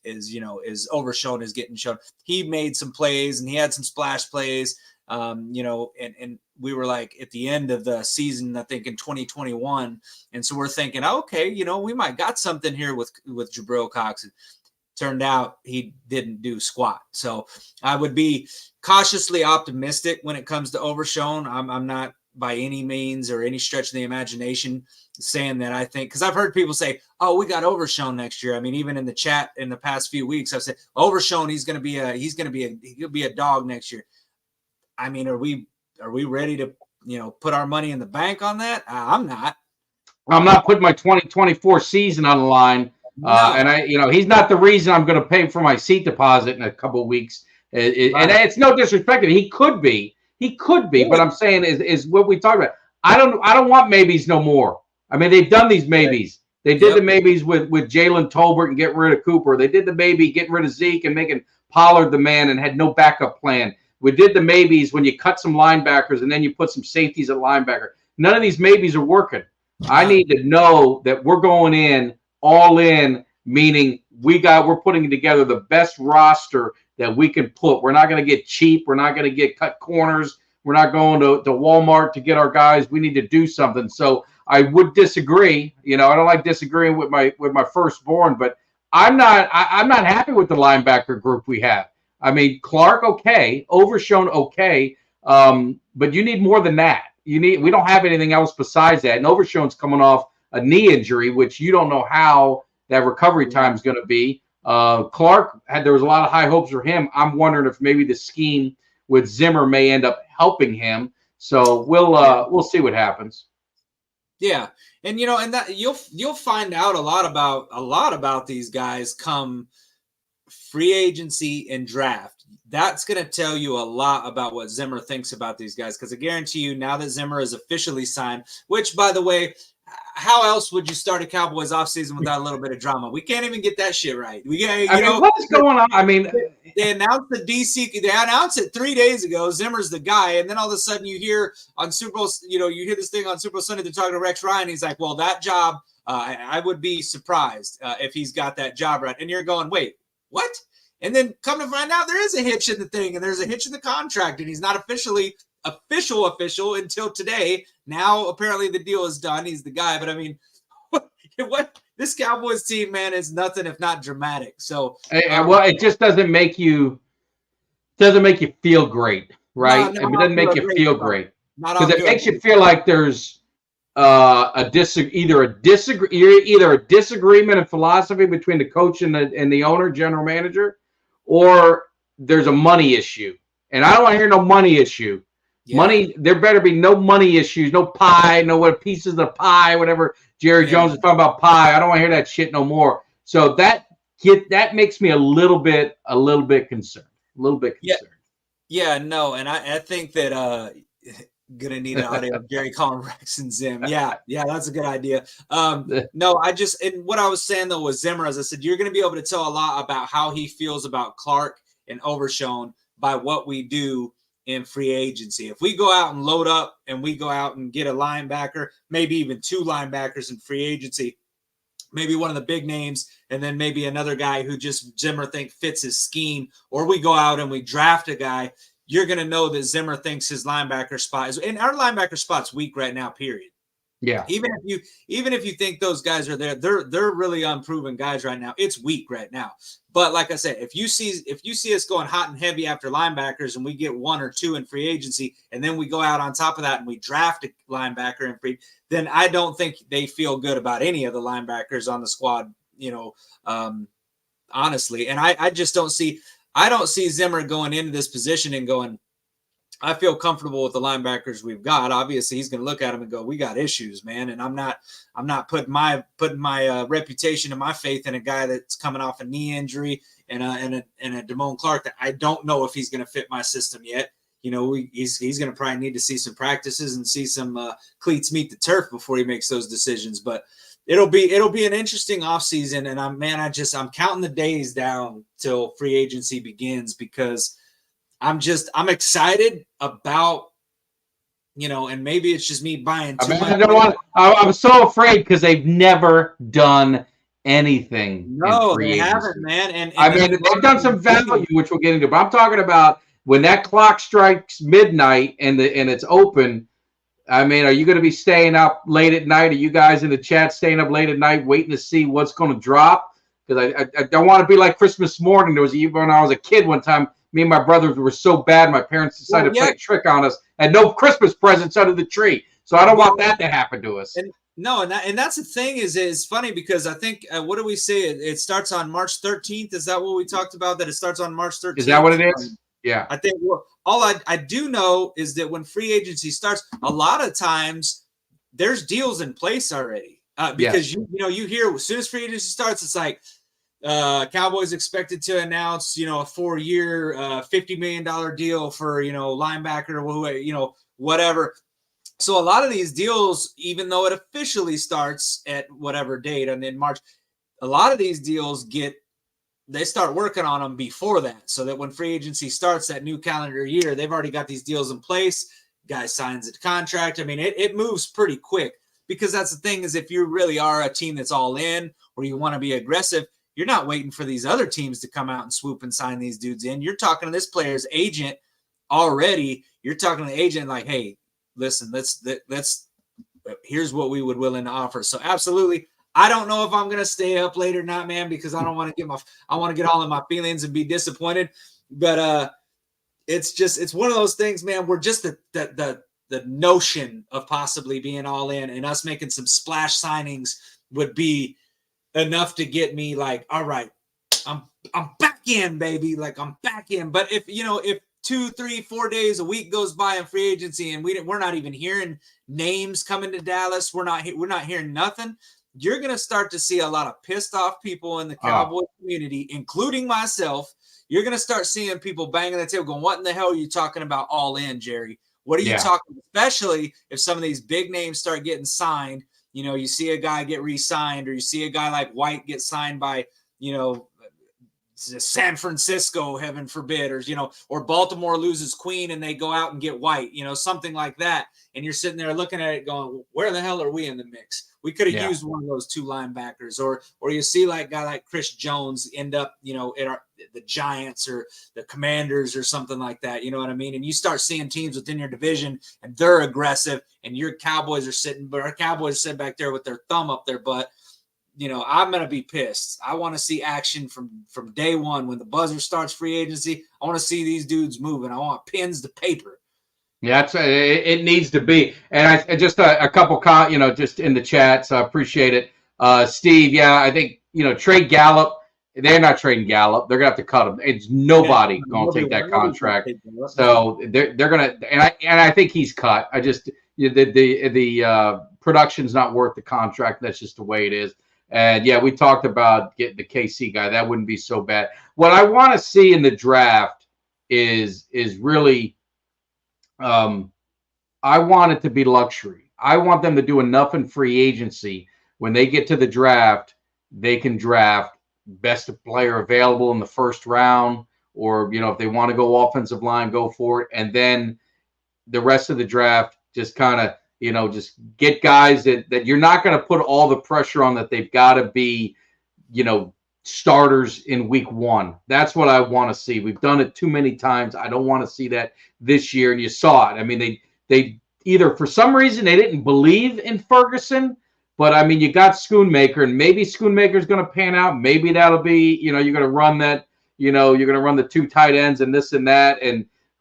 S9: overshown, is getting shown. He made some plays and he had some splash plays. And we were like at the end of the season, I think in 2021. And so we're thinking, okay, we might got something here with Jabril Cox. It turned out he didn't do squat. So I would be cautiously optimistic when it comes to Overshown. I'm not by any means or any stretch of the imagination saying that I think, because I've heard people say, oh, we got Overshown next year. I mean, even in the chat in the past few weeks, I've said Overshown, he'll be a dog next year. I mean, are we ready to, put our money in the bank on that? I'm not.
S6: I'm not putting my 2024 season on the line.
S9: No.
S6: And he's not the reason I'm going to pay for my seat deposit in a couple of weeks. And it's no disrespect. He could be, but I'm saying is what we talked about. I don't want maybes no more. I mean, they've done these maybes. They did the maybes with Jalen Tolbert and getting rid of Cooper. They did the maybe getting rid of Zeke and making Pollard the man and had no backup plan. We did the maybes when you cut some linebackers and then you put some safeties at linebacker. None of these maybes are working. I need to know that we're going in all in, meaning we're putting together the best roster that we can put. We're not going to get cheap. We're not going to get cut corners. We're not going to Walmart to get our guys. We need to do something. So I would disagree. I don't like disagreeing with my firstborn, but I'm not happy with the linebacker group we have. I mean, Clark, okay, Overshown, okay, but you need more than that. We don't have anything else besides that. And Overshown's coming off a knee injury, which you don't know how that recovery time is going to be. Clark there was a lot of high hopes for him. I'm wondering if maybe the scheme with Zimmer may end up helping him. So we'll see what happens.
S9: Yeah, and and that you'll find out a lot about these guys come free agency and draft. That's going to tell you a lot about what Zimmer thinks about these guys, because I guarantee you now that Zimmer is officially signed, which, by the way, how else would you start a Cowboys offseason without a little bit of drama? We can't even get that shit right.
S6: What is going on? I mean,
S9: they announced the DC. They announced it 3 days ago. Zimmer's the guy, and then all of a sudden you hear on Super Bowl, you hear this thing on Super Bowl Sunday. They're talking to Rex Ryan. He's like, "Well, that job, I would be surprised if he's got that job right." And you're going, "Wait, what?" And then come to find out there is a hitch in the thing, and there's a hitch in the contract, and he's not official until today. Now apparently the deal is done. He's the guy, but I mean, what this Cowboys team, man, is nothing if not dramatic. So
S6: well, it just doesn't make you feel great, right?
S9: No,
S6: it doesn't make you feel great because it makes you feel like there's either a disagreement in philosophy between the coach and the owner, general manager, or there's a money issue. And I don't want to hear no money issue. Yeah. Money, there better be no money issues, no pie, no what pieces of pie, whatever Jerry Jones is talking about pie. I don't want to hear that shit no more. So that makes me a little bit concerned.
S9: Yeah, no, and I think that gonna need an audio of Gary calling Rex and Zim. Yeah, that's a good idea. No, and what I was saying though was Zimmer, as I said, you're gonna be able to tell a lot about how he feels about Clark and Overshown by what we do in free agency. If we go out and load up and we go out and get a linebacker, maybe even 2 linebackers in free agency, maybe one of the big names, and then maybe another guy who just Zimmer think fits his scheme, or we go out and we draft a guy, you're going to know that Zimmer thinks his linebacker spot is, and our linebacker spot's weak right now, period.
S6: Yeah.
S9: Even if you think those guys are there, they're really unproven guys right now. It's weak right now. But like I said, if you see us going hot and heavy after linebackers and we get 1 or 2 in free agency, and then we go out on top of that and we draft a linebacker in free, then I don't think they feel good about any of the linebackers on the squad, honestly. And I just don't see Zimmer going into this position and going, I feel comfortable with the linebackers we've got. Obviously, he's going to look at them and go, "We got issues, man." And I'm not putting my reputation and my faith in a guy that's coming off a knee injury and a Damone Clark that I don't know if he's going to fit my system yet. He's going to probably need to see some practices and see some cleats meet the turf before he makes those decisions. But it'll be an interesting offseason, and I'm counting the days down till free agency begins because I'm excited about, and maybe it's just me buying too much.
S6: I'm so afraid because they've never done anything.
S9: No, they haven't, man. And
S6: they've done some value, which we'll get into. But I'm talking about when that clock strikes midnight and it's open. I mean, are you going to be staying up late at night? Are you guys in the chat staying up late at night waiting to see what's going to drop? Because I don't want to be like Christmas morning. There was when I was a kid one time. Me and my brothers were so bad, my parents decided to play a trick on us and no Christmas presents under the tree. So I don't want that to happen to us.
S9: And that's the thing is funny because I think, what do we say? It starts on March 13th. Is that what we talked about? That it starts on March 13th?
S6: Is that what it is? Yeah.
S9: I think all I do know is that when free agency starts, a lot of times there's deals in place already because you hear as soon as free agency starts, it's like, Cowboys expected to announce, a 4-year, $50 million deal for, linebacker or whatever. So a lot of these deals, even though it officially starts at whatever date and in March, a lot of these deals they start working on them before that, so that when free agency starts that new calendar year, they've already got these deals in place. Guy signs a contract. I mean, it moves pretty quick because that's the thing is if you really are a team that's all in or you want to be aggressive, you're not waiting for these other teams to come out and swoop and sign these dudes in. You're talking to this player's agent already. You're talking to the agent like, hey, listen, let's here's what we would willing to offer. So absolutely. I don't know if I'm going to stay up late or not, man, because I don't want to get all in my feelings and be disappointed. But it's one of those things, man. We're just the notion of possibly being all in and us making some splash signings would be enough to get me like, all right, I'm back in, baby. Like I'm back in. But if 2, 3, 4 days, a week goes by in free agency and we're not even hearing names coming to Dallas, we're not hearing nothing. You're going to start to see a lot of pissed off people in the Cowboy community, including myself. You're going to start seeing people banging the table going, what in the hell are you talking about all in, Jerry? What are you talking, especially if some of these big names start getting signed? You see a guy get re-signed or you see a guy like White get signed by, San Francisco, heaven forbid, or Baltimore loses Queen and they go out and get White, something like that. And you're sitting there looking at it going, where the hell are we in the mix? We could have used one of those 2 linebackers or you see like a guy like Chris Jones end up, at the Giants or the Commanders or something like that. You know what I mean? And you start seeing teams within your division and they're aggressive and our Cowboys are sitting back there with their thumb up their butt. I'm going to be pissed. I want to see action from day one. When the buzzer starts free agency, I want to see these dudes moving. I want pins to paper.
S6: Yeah, it needs to be. And I just a couple, just in the chat, so I appreciate it. Steve, I think, trade Gallup. They're not trading Gallup. They're going to have to cut him. It's nobody going to take that contract. So they're going to, and I think he's cut. I just, the production's not worth the contract. That's just the way it is. And we talked about getting the KC guy. That wouldn't be so bad. What I want to see in the draft is really, I want it to be luxury. I want them to do enough in free agency. When they get to the draft, they can draft best player available in the first round, or, if they want to go offensive line, go for it. And then the rest of the draft, just kind of, just get guys that you're not going to put all the pressure on, that they've got to be, starters in week 1. That's what I want to see. We've done it too many times. I don't want to see that this year. And you saw it. I mean, they either for some reason they didn't believe in Ferguson. But I mean, you got Schoonmaker, and maybe Schoonmaker's going to pan out. Maybe that'll be, you're going to run that, you're going to run the 2 tight ends and this and that.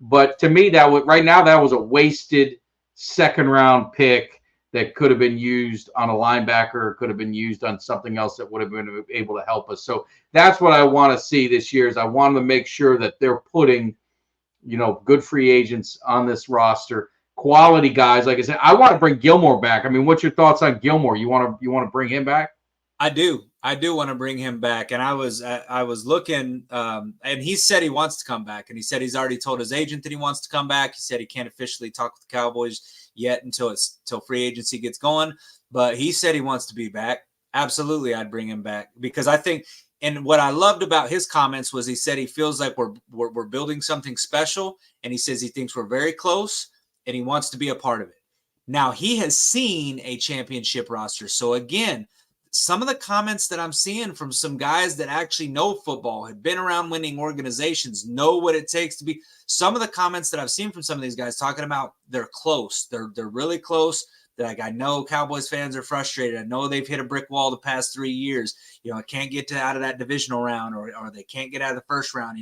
S6: But to me, that was a wasted second-round pick that could have been used on a linebacker, or could have been used on something else that would have been able to help us. So that's what I want to see this year. Is I want to make sure that they're putting, good free agents on this roster. Quality guys, like I said, I want to bring Gilmore back. I mean, what's your thoughts on Gilmore? You want to bring him back?
S9: I do want to bring him back. And I was looking, and he said he wants to come back. And he said he's already told his agent that he wants to come back. He said he can't officially talk with the Cowboys yet until free agency gets going. But he said he wants to be back. Absolutely, I'd bring him back, because I think. And what I loved about his comments was he said he feels like we're building something special, and he says he thinks we're very close, and he wants to be a part of it. Now, he has seen a championship roster. So, again, some of the comments that I'm seeing from some guys that actually know football, have been around winning organizations, know what it takes to be. Some of the comments that I've seen from some of these guys talking about they're close. They're really close. They're like, I know Cowboys fans are frustrated. I know they've hit a brick wall the past 3 years. I can't get out of that divisional round, or they can't get out of the first round.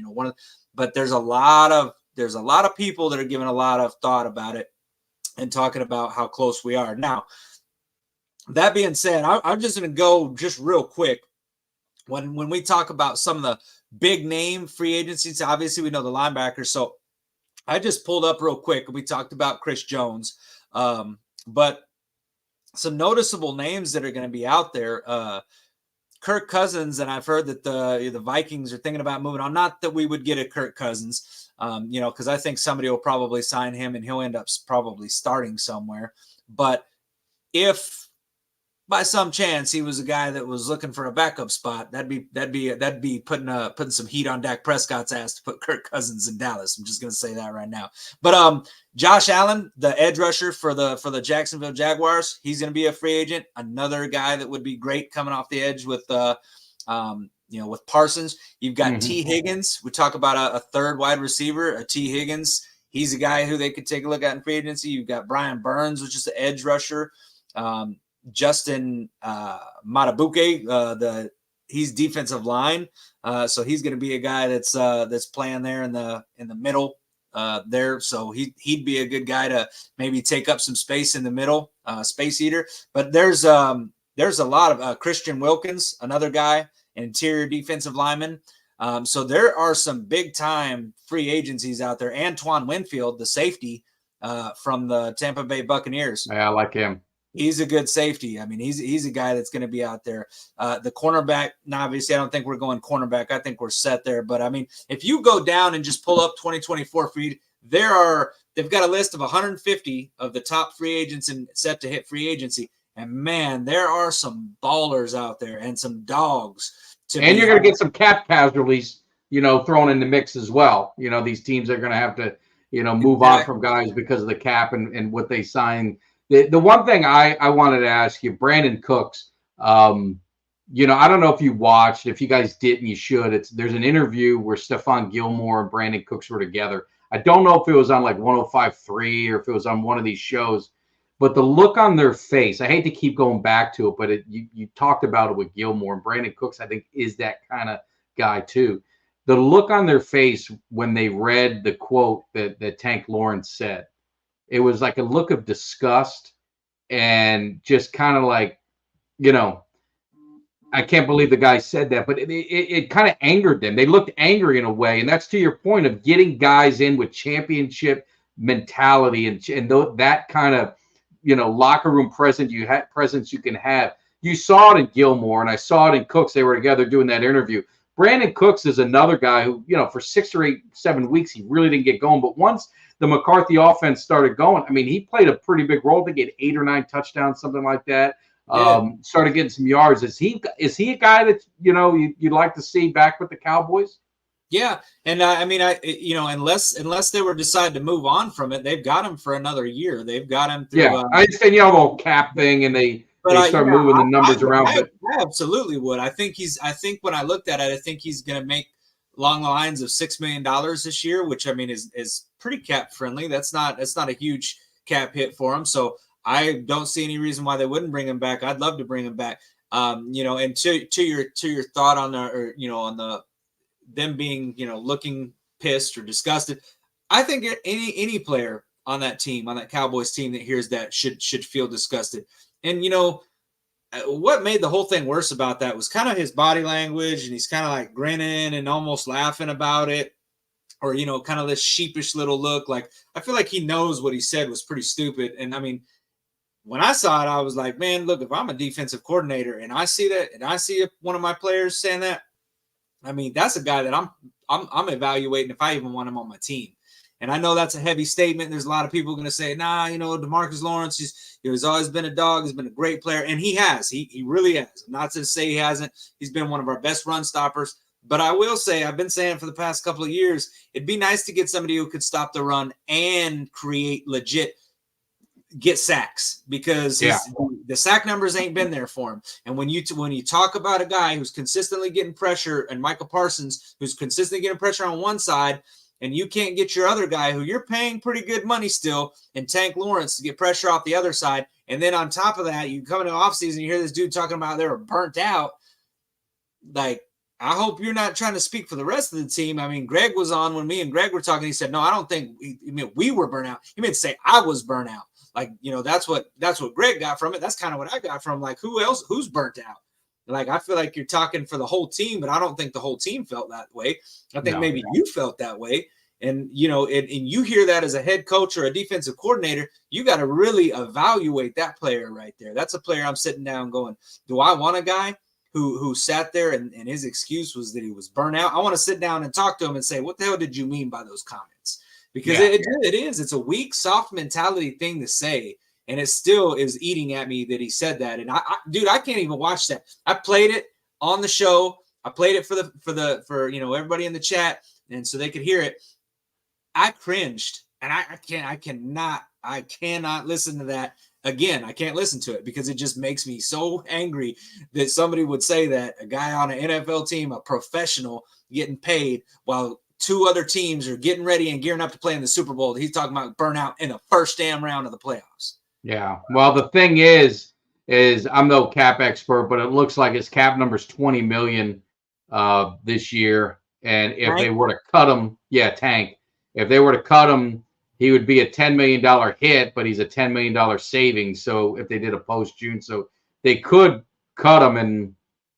S9: But there's a lot of people that are giving a lot of thought about it and talking about how close we are. Now, that being said, I'm just going to go just real quick. When we talk about some of the big name free agencies, obviously we know the linebackers. So I just pulled up real quick. We talked about Chris Jones, but some noticeable names that are going to be out there. Kirk Cousins, and I've heard that the Vikings are thinking about moving on. Not that we would get a Kirk Cousins, because I think somebody will probably sign him and he'll end up probably starting somewhere. But if by some chance he was a guy that was looking for a backup spot, that'd be putting some heat on Dak Prescott's ass to put Kirk Cousins in Dallas. I'm just gonna say that right now. But Josh Allen, the edge rusher for the Jacksonville Jaguars, he's gonna be a free agent. Another guy that would be great coming off the edge with with Parsons. You've got T. Higgins. We talk about a third wide receiver, T. Higgins. He's a guy who they could take a look at in free agency. You've got Brian Burns, which is the edge rusher. Justin Matabuke, he's defensive line, so he's going to be a guy that's playing there in the middle there. So he'd be a good guy to maybe take up some space in the middle, space eater. But there's a lot of Christian Wilkins, another guy, an interior defensive lineman. So there are some big time free agencies out there. Antoine Winfield, the safety from the Tampa Bay Buccaneers.
S6: Yeah, I like him.
S9: He's a good safety. I mean, he's a guy that's going to be out there. The cornerback, now obviously, I don't think we're going cornerback. I think we're set there. But, I mean, if you go down and just pull up 2024 free, they've got a list of 150 of the top free agents and set to hit free agency. And, man, there are some ballers out there and some dogs.
S6: And you're going to get some cap casualties, thrown in the mix as well. These teams are going to have to, move on from guys because of the cap and what they sign. The one thing I wanted to ask you, Brandon Cooks, I don't know if you watched. If you guys didn't, you should. There's an interview where Stephon Gilmore and Brandon Cooks were together. I don't know if it was on like 105.3 or if it was on one of these shows, but the look on their face, I hate to keep going back to it, but you talked about it with Gilmore, and Brandon Cooks, I think, is that kind of guy too. The look on their face when they read the quote that Tank Lawrence said, it was like a look of disgust and just kind of like, I can't believe the guy said that, but it kind of angered them. They looked angry in a way. And that's to your point of getting guys in with championship mentality and that kind of, locker room presence you can have. You saw it in Gilmore and I saw it in Cooks. They were together doing that interview. Brandon Cooks is another guy who, for 6 or 7 weeks, he really didn't get going. But once the McCarthy offense started going, I mean, he played a pretty big role to get 8 or 9 touchdowns, something like that. Yeah. Started getting some yards. Is he a guy that, you'd like to see back with the Cowboys?
S9: Yeah. And unless they were decide to move on from it, they've got him for another year. They've got him through.
S6: Yeah. I understand, the whole cap thing and they start moving the numbers around.
S9: I absolutely would. I think when I looked at it, I think he's going to make along the lines of $6 million this year, which I mean is pretty cap friendly. That's not a huge cap hit for him. So I don't see any reason why they wouldn't bring him back. I'd love to bring him back. And to your thought on the them being looking pissed or disgusted, I think any player on that team, on that Cowboys team that hears that should feel disgusted. And what made the whole thing worse about that was kind of his body language, and he's kind of like grinning and almost laughing about it, or kind of this sheepish little look. Like, I feel like he knows what he said was pretty stupid. And I mean, when I saw it, I was like, man, look, if I'm a defensive coordinator and I see that, and I see one of my players saying that, I mean, that's a guy that I'm evaluating if I even want him on my team. And I know that's a heavy statement. There's a lot of people going to say, nah, DeMarcus Lawrence, he's always been a dog. He's been a great player. And he has. He really has. I'm not to say he hasn't. He's been one of our best run stoppers. But I will say, I've been saying for the past couple of years, it'd be nice to get somebody who could stop the run and get sacks, because the sack numbers ain't been there for him. And when you talk about a guy who's consistently getting pressure, and Michael Parsons, who's consistently getting pressure on one side, and you can't get your other guy who you're paying pretty good money still, and Tank Lawrence, to get pressure off the other side. And then on top of that, you come into offseason, you hear this dude talking about they were burnt out. Like, I hope you're not trying to speak for the rest of the team. I mean, Greg was on when me and Greg were talking. He said, no, I don't think we were burnt out. He meant to say I was burnt out. Like, that's what Greg got from it. That's kind of what I got from, like, who's burnt out? Like, I feel like you're talking for the whole team, but I don't think the whole team felt that way. I think maybe you felt that way. And, and you hear that as a head coach or a defensive coordinator, you got to really evaluate that player right there. That's a player I'm sitting down going, do I want a guy who sat there and his excuse was that he was burnt out? I want to sit down and talk to him and say, what the hell did you mean by those comments? Because it is. It's a weak, soft mentality thing to say. And it still is eating at me that he said that. And I can't even watch that. I played it on the show. I played it for everybody in the chat, and so they could hear it. I cringed, and I cannot listen to that again. I can't listen to it because it just makes me so angry that somebody would say that, a guy on an NFL team, a professional, getting paid while two other teams are getting ready and gearing up to play in the Super Bowl. He's talking about burnout in the first damn round of the playoffs. Yeah.
S6: Well, the thing is I'm no cap expert, but it looks like his cap number is $20 million this year. And if they were to cut him, Tank, if they were to cut him, he would be a $10 million hit, but he's a $10 million savings. So if they did a post-June, so they could cut him and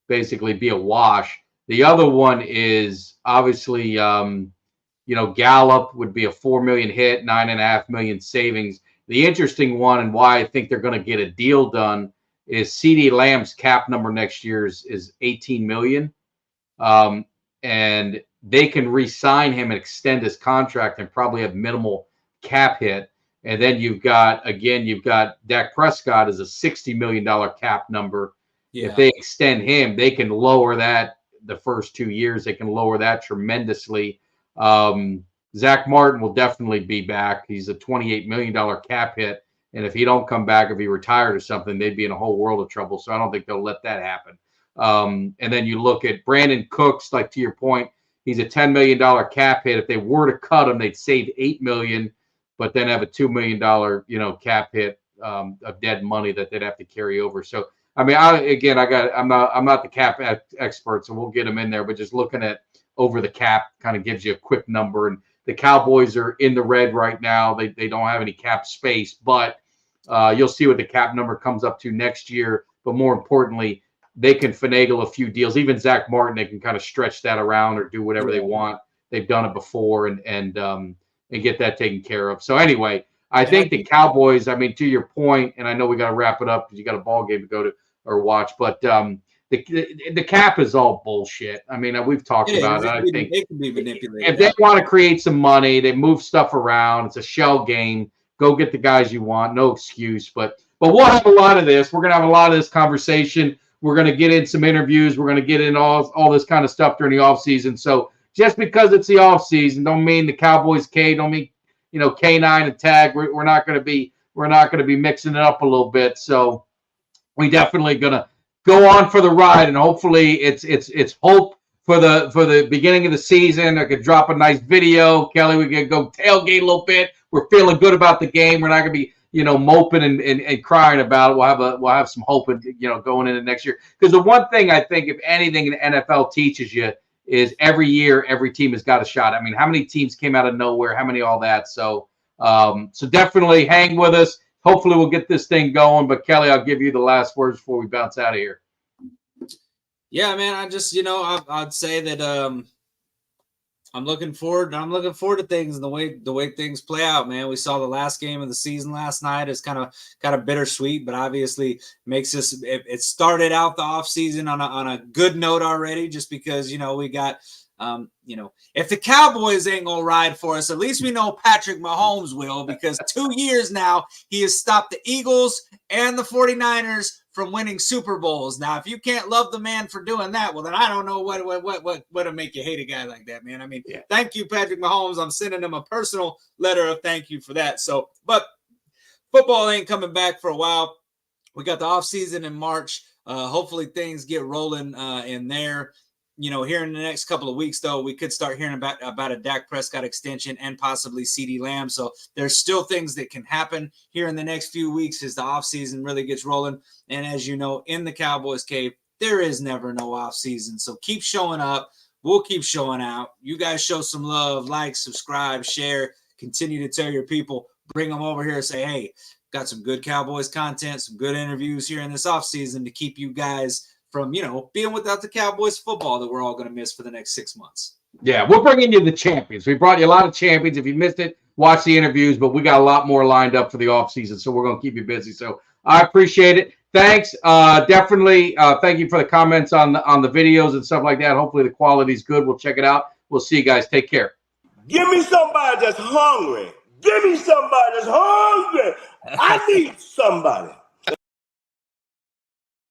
S6: basically be a wash. The other one is obviously, Gallup would be a $4 million hit, $9.5 million savings. The interesting one, and why I think they're going to get a deal done, is CeeDee Lamb's cap number next year is $18 million. And they can re-sign him and extend his contract and probably have minimal cap hit. And then you've got Dak Prescott is a $60 million cap number. Yeah. If they extend him, they can lower that the first 2 years. They can lower that tremendously. Zach Martin will definitely be back. He's a $28 million cap hit. And if he don't come back, if he retired or something, they'd be in a whole world of trouble. So I don't think they'll let that happen. And then you look at Brandon Cooks, like to your point, he's a $10 million cap hit. If they were to cut him, they'd save $8 million, but then have a $2 million, cap hit of dead money that they'd have to carry over. So, I mean, I'm not the cap expert, so we'll get him in there, but just looking at over the cap kind of gives you a quick number. And the Cowboys are in the red right now. They don't have any cap space, but you'll see what the cap number comes up to next year. But more importantly, they can finagle a few deals. Even Zach Martin, they can kind of stretch that around or do whatever they want. They've done it before and get that taken care of. So anyway, I think the Cowboys, I mean, to your point, and I know we got to wrap it up because you got a ball game to go to or watch, but the cap is all bullshit. I mean, we've talked about it. I think
S9: it can be manipulated.
S6: If they want to create some money, they move stuff around. It's a shell game. Go get the guys you want. No excuse. But we'll have a lot of this. We're going to have a lot of this conversation. We're going to get in some interviews. We're going to get in all this kind of stuff during the offseason. So just because it's the offseason, don't mean the Cowboys don't mean K9 and Tag. We're not going to be mixing it up a little bit. So we definitely going to go on for the ride, and hopefully it's hope for the beginning of the season. I could drop a nice video. Kelly, we can go tailgate a little bit. We're feeling good about the game. We're not going to be moping and crying about it. We'll have some hope, going into next year. Because the one thing I think, if anything, the NFL teaches you is every year every team has got a shot. I mean, how many teams came out of nowhere? How many all that? So definitely hang with us. Hopefully we'll get this thing going. But Kelly, I'll give you the last words before we bounce out of here.
S9: Yeah, man. I just I'd say that I'm looking forward to things and the way things play out, man. We saw the last game of the season last night. It's kind of bittersweet, but obviously makes us. It started out the off season on a good note already, just because we got if the Cowboys ain't gonna ride for us, at least we know Patrick Mahomes will, because 2 years now he has stopped the Eagles and the 49ers from winning Super Bowls. Now, if you can't love the man for doing that, well, then I don't know what to make you hate a guy like that, man. I mean, Thank you, Patrick Mahomes. I'm sending him a personal letter of thank you for that. So, but football ain't coming back for a while. We got the offseason in March. Hopefully things get rolling in there. Here in the next couple of weeks, though, we could start hearing about a Dak Prescott extension and possibly CeeDee Lamb. So there's still things that can happen here in the next few weeks as the offseason really gets rolling. And as you know, in the Cowboys cave, there is never no offseason. So keep showing up. We'll keep showing out. You guys show some love, like, subscribe, share, continue to tell your people, bring them over here and say, hey, got some good Cowboys content, some good interviews here in this offseason to keep you guys from, being without the Cowboys football that we're all going to miss for the next 6 months.
S6: Yeah, we're bringing you the champions. We brought you a lot of champions. If you missed it, watch the interviews, but we got a lot more lined up for the offseason, so we're going to keep you busy. So I appreciate it. Thanks. Definitely thank you for the comments on the videos and stuff like that. Hopefully the quality's good. We'll check it out. We'll see you guys. Take care.
S3: Give me somebody that's hungry. Give me somebody that's hungry. I need somebody.